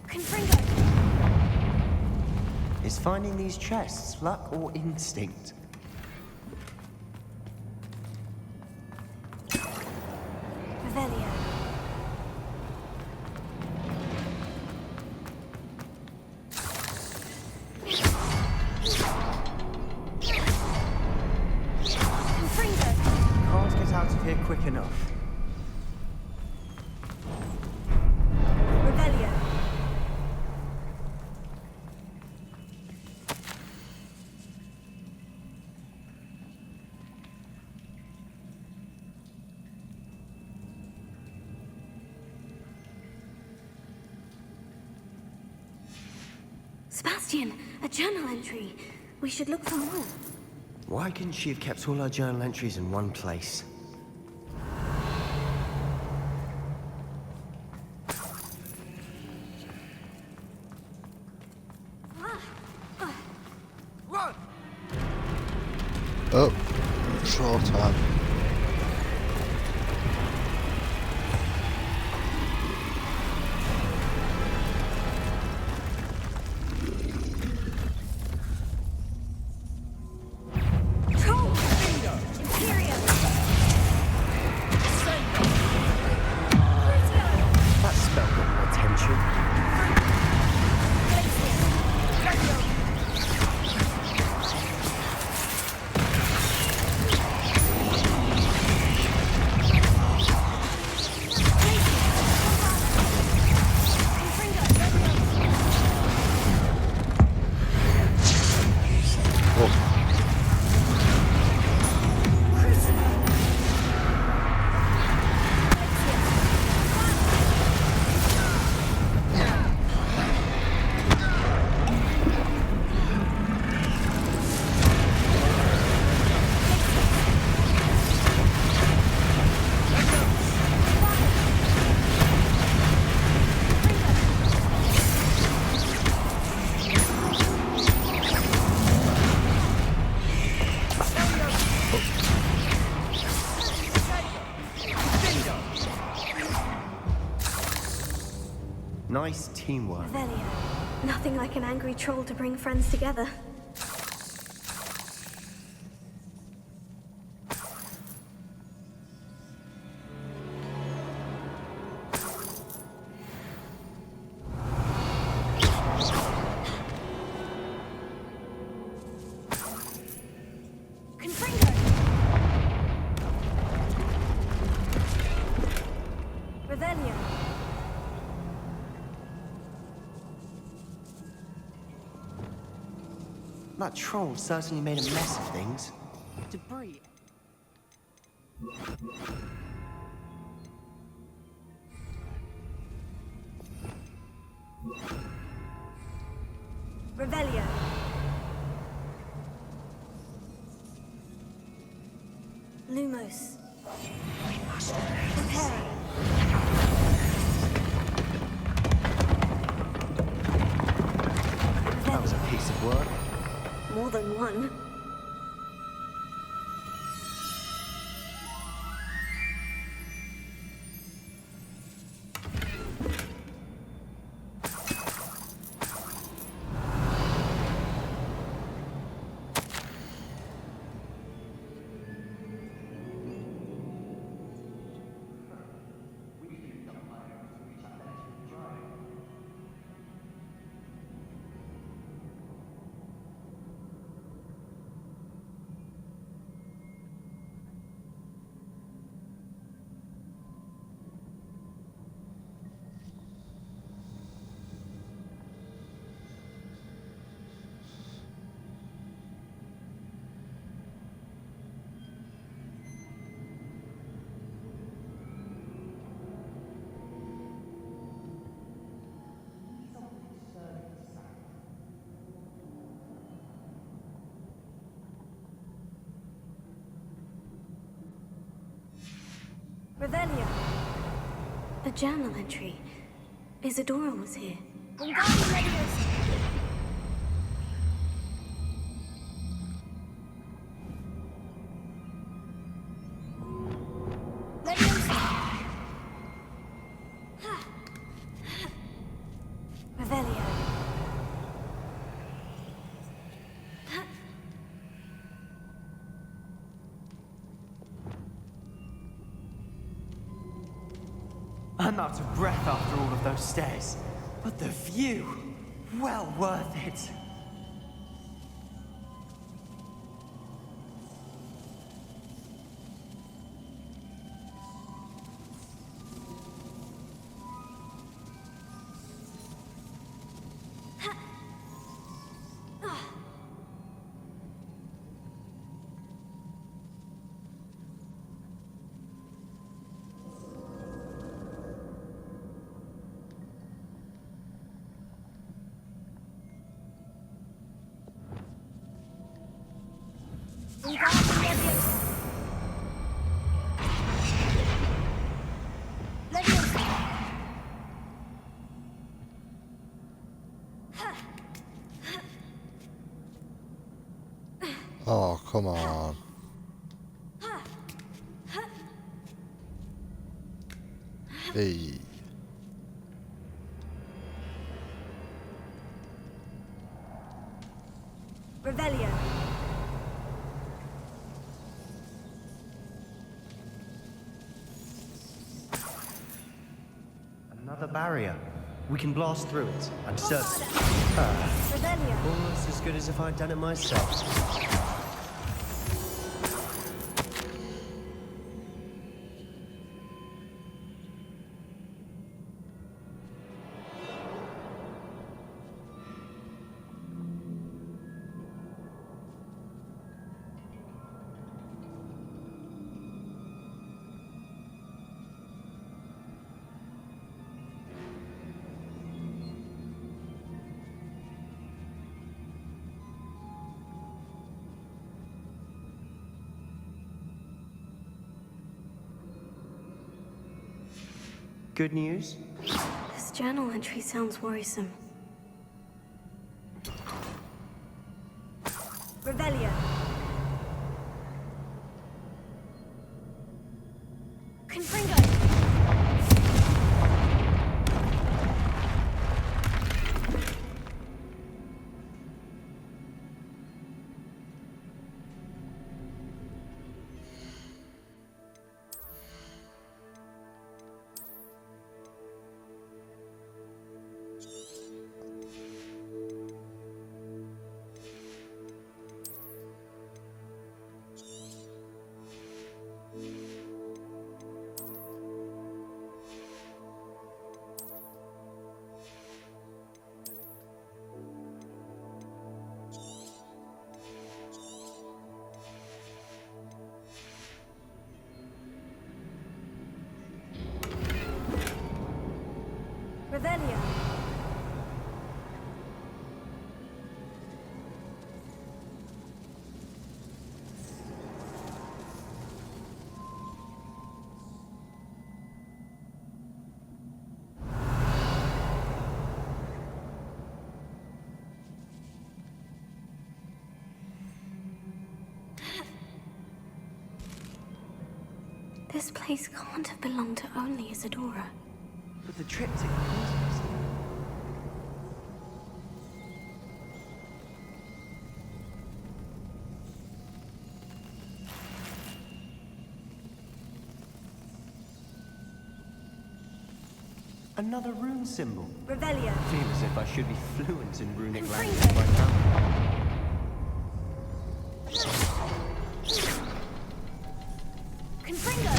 Confringo! Is finding these chests luck or instinct? Revelio. Confringo! Can't get out of here quick enough. Revelio! Sebastian, a journal entry. We should look for more. Why couldn't she have kept all her journal entries in one place? Oh, troll time. Troll! Imperium! That spell got more attention. Nice teamwork. Revelio. Nothing like an angry troll to bring friends together. Confringo! Revelio! That troll certainly made a mess of things. Debris. Revelio! Lumos. Prepare! That was a piece of work. More than one. Revelio. A journal entry. Isadora was here. Revelio. I'm out of breath after all of those stairs. But the view, well worth it. Oh, come on. Hey. Revelio. Another barrier. We can blast through it. I'm certain. Revelio. Almost as good as if I'd done it myself. Good news? This journal entry sounds worrisome. Revelio. Confringo. Revelio. This place can't have belonged to only Isadora. But the triptych context. Another rune symbol. Revelio. Feel as if I should be fluent in runic language by now. Confringo.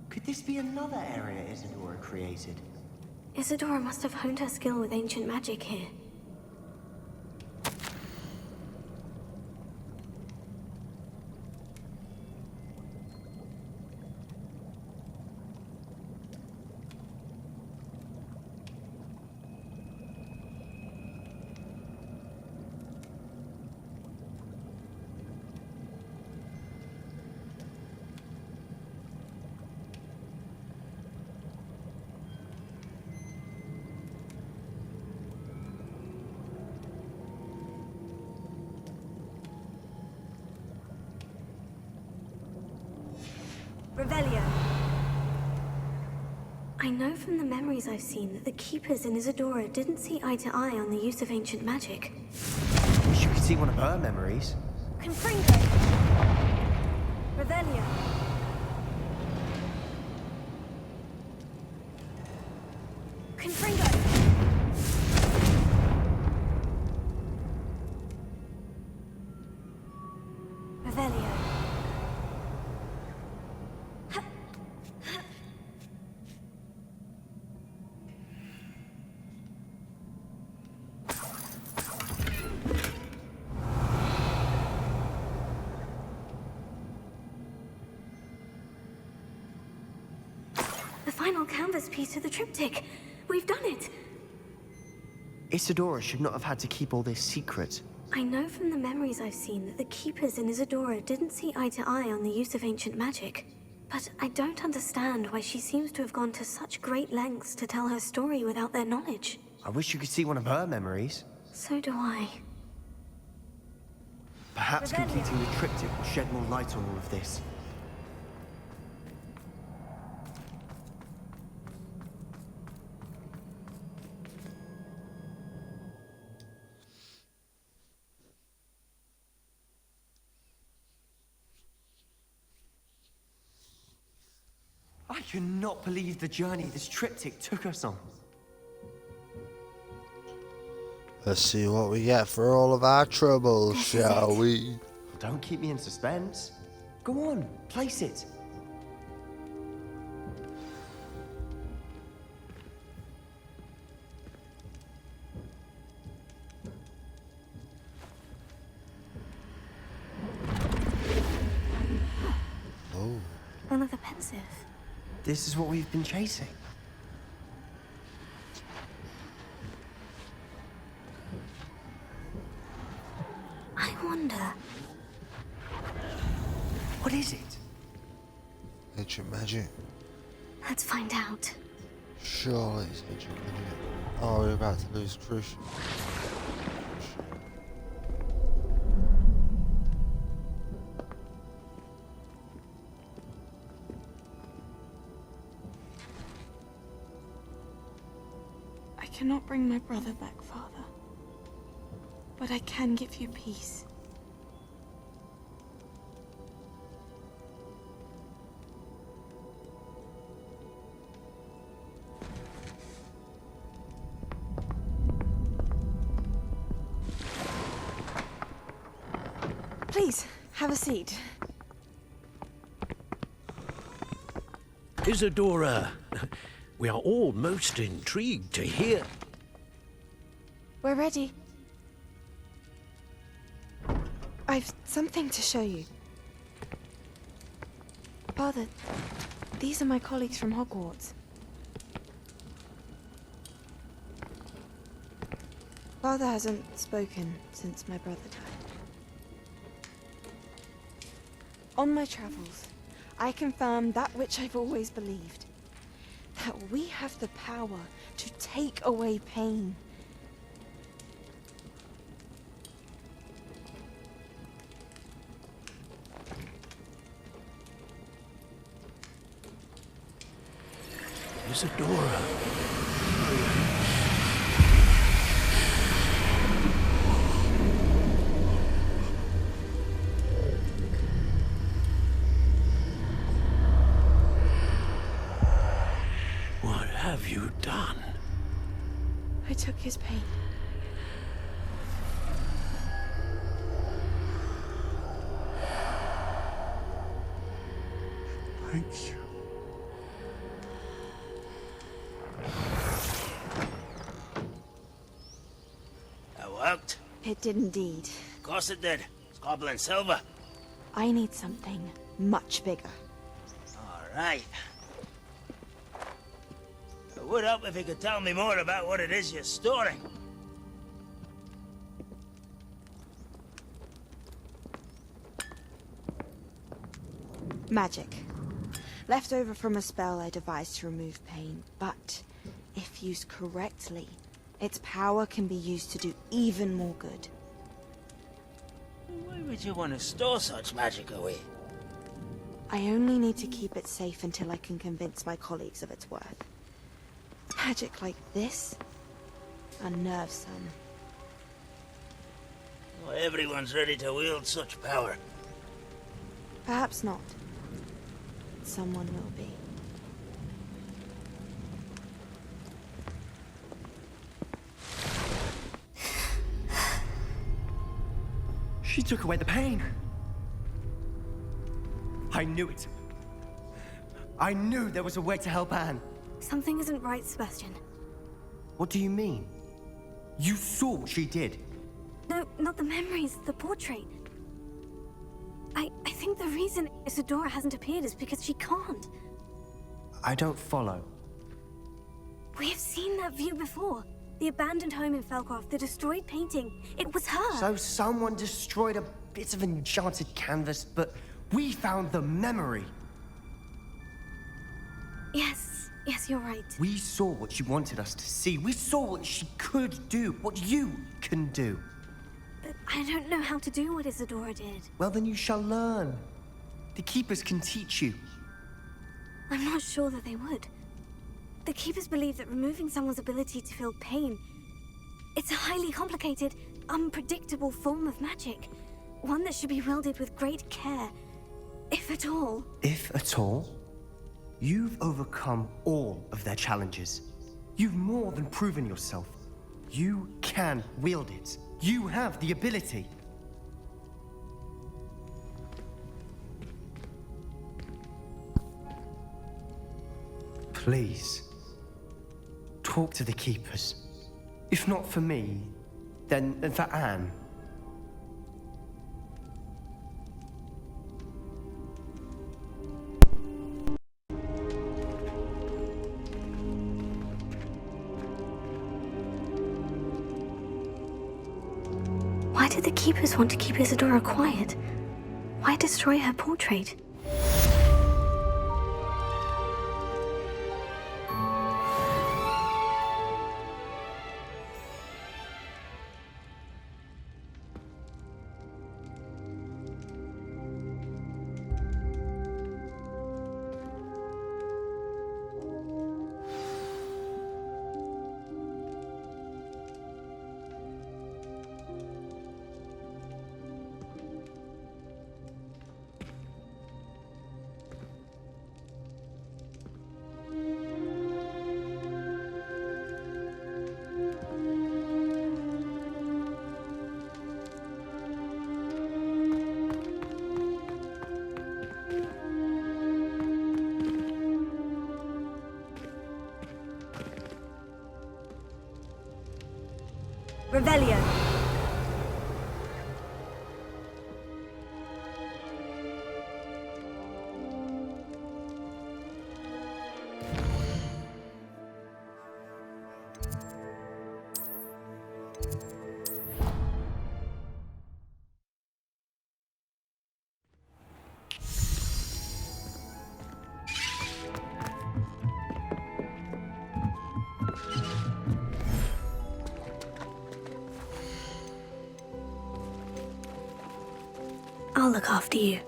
Could this be another area Isadora created? Isadora must have honed her skill with ancient magic here. Revelio. I know from the memories I've seen that the Keepers in Isadora didn't see eye to eye on the use of ancient magic. Wish you could see one of her memories. Confringo. Revelio. Confringo. Revelio. The final canvas piece of the triptych. We've done it. Isadora should not have had to keep all this secret. I know from the memories I've seen that the Keepers in Isadora didn't see eye to eye on the use of ancient magic. But I don't understand why she seems to have gone to such great lengths to tell her story without their knowledge. I wish you could see one of her memories. So do I. Perhaps completing the triptych will shed more light on all of this. I cannot believe the journey this triptych took us on. Let's see what we get for all of our troubles, shall we? Don't keep me in suspense. Go on, place it. Oh. Another pensive. This is what we've been chasing. I wonder. What is it? Ancient magic. Let's find out. Surely it's ancient magic. Oh, we're about to lose Crucial. I cannot bring my brother back, Father. But I can give you peace. Please, have a seat. Isadora, we are all most intrigued to hear. We're ready. I've something to show you. Father, these are my colleagues from Hogwarts. Father hasn't spoken since my brother died. On my travels, I confirmed that which I've always believed. That we have the power to take away pain. Isadora. What have you done? I took his pain. Thank you. It did indeed. Of course it did. It's copper and silver. I need something much bigger. All right. It would help if you could tell me more about what it is you're storing. Magic. Left over from a spell I devised to remove pain, but if used correctly, its power can be used to do even more good. Why would you want to store such magic away? I only need to keep it safe until I can convince my colleagues of its worth. Magic like this unnerves some. Well, everyone's ready to wield such power. Perhaps not. Someone will be. She took away the pain. I knew it. I knew there was a way to help Anne. Something isn't right, Sebastian. What do you mean? You saw what she did. No, not the memories, the portrait. I think the reason Isadora hasn't appeared is because she can't. I don't follow. We have seen that view before. The abandoned home in Felcroft, the destroyed painting. It was her. So someone destroyed a bit of enchanted canvas, but we found the memory. Yes, you're right. We saw what she wanted us to see. We saw what she could do, what you can do. But I don't know how to do what Isadora did. Well, then you shall learn. The Keepers can teach you. I'm not sure that they would. The Keepers believe that removing someone's ability to feel pain, it's a highly complicated, unpredictable form of magic. One that should be wielded with great care, if at all. If at all? You've overcome all of their challenges. You've more than proven yourself. You can wield it. You have the ability. Please, talk to the Keepers. If not for me, then for Anne. Why did the Keepers want to keep Isadora quiet? Why destroy her portrait? Revelio. I'll look after you.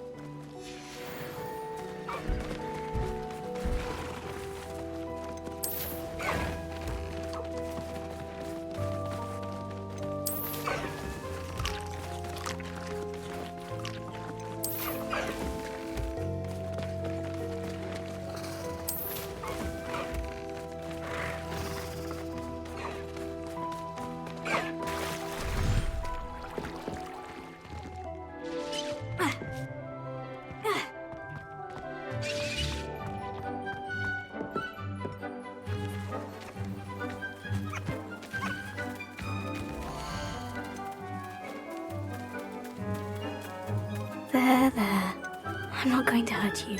There. I'm not going to hurt you.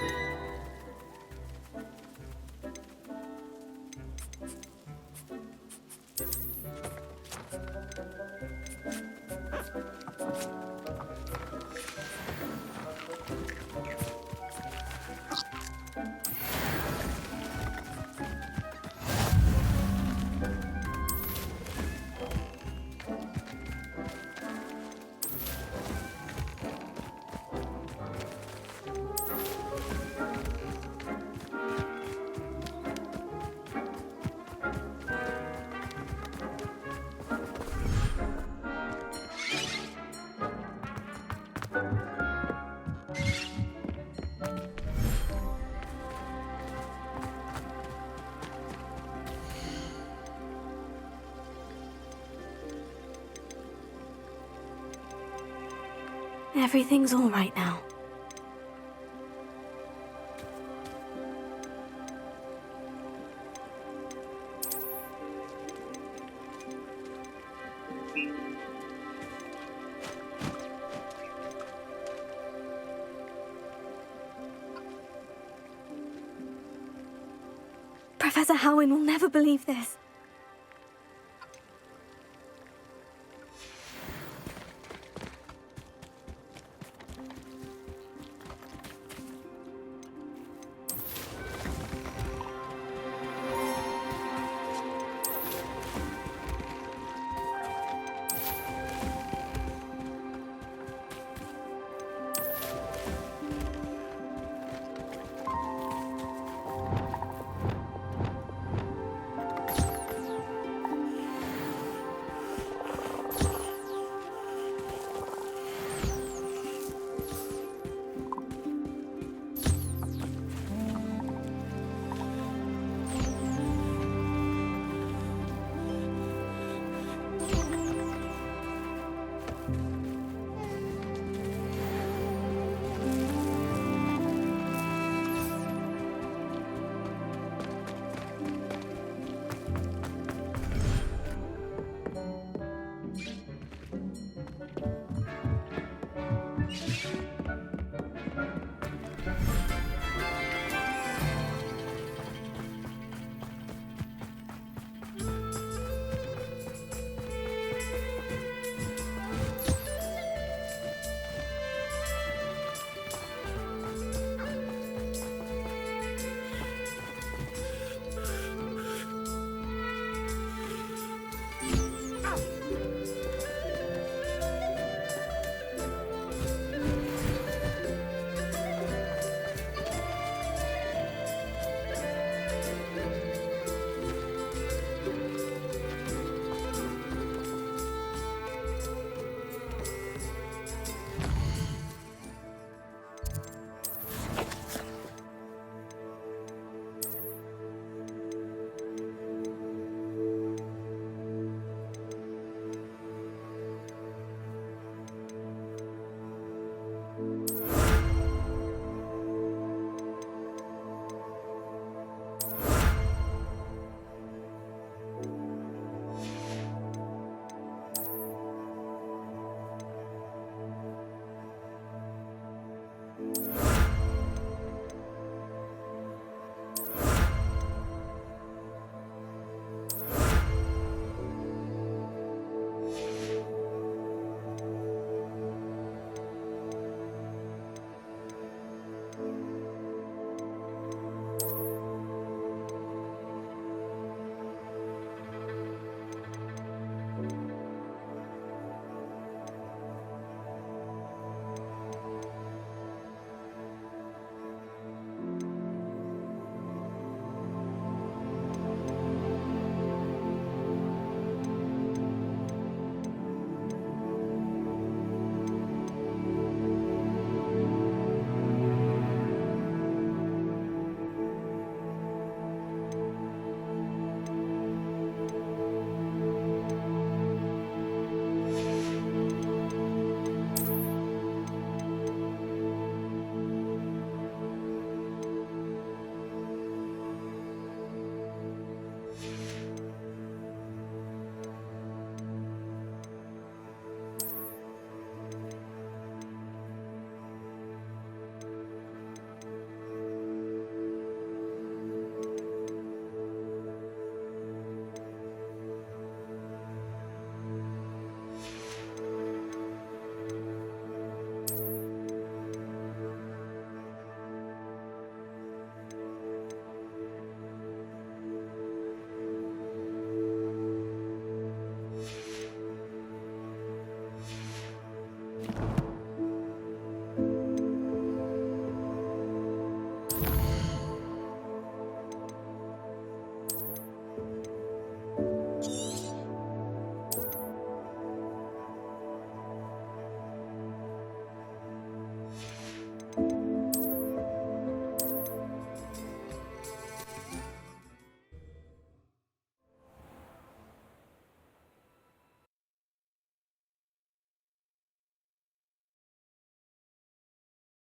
Everything's all right now. Professor Howin will never believe this.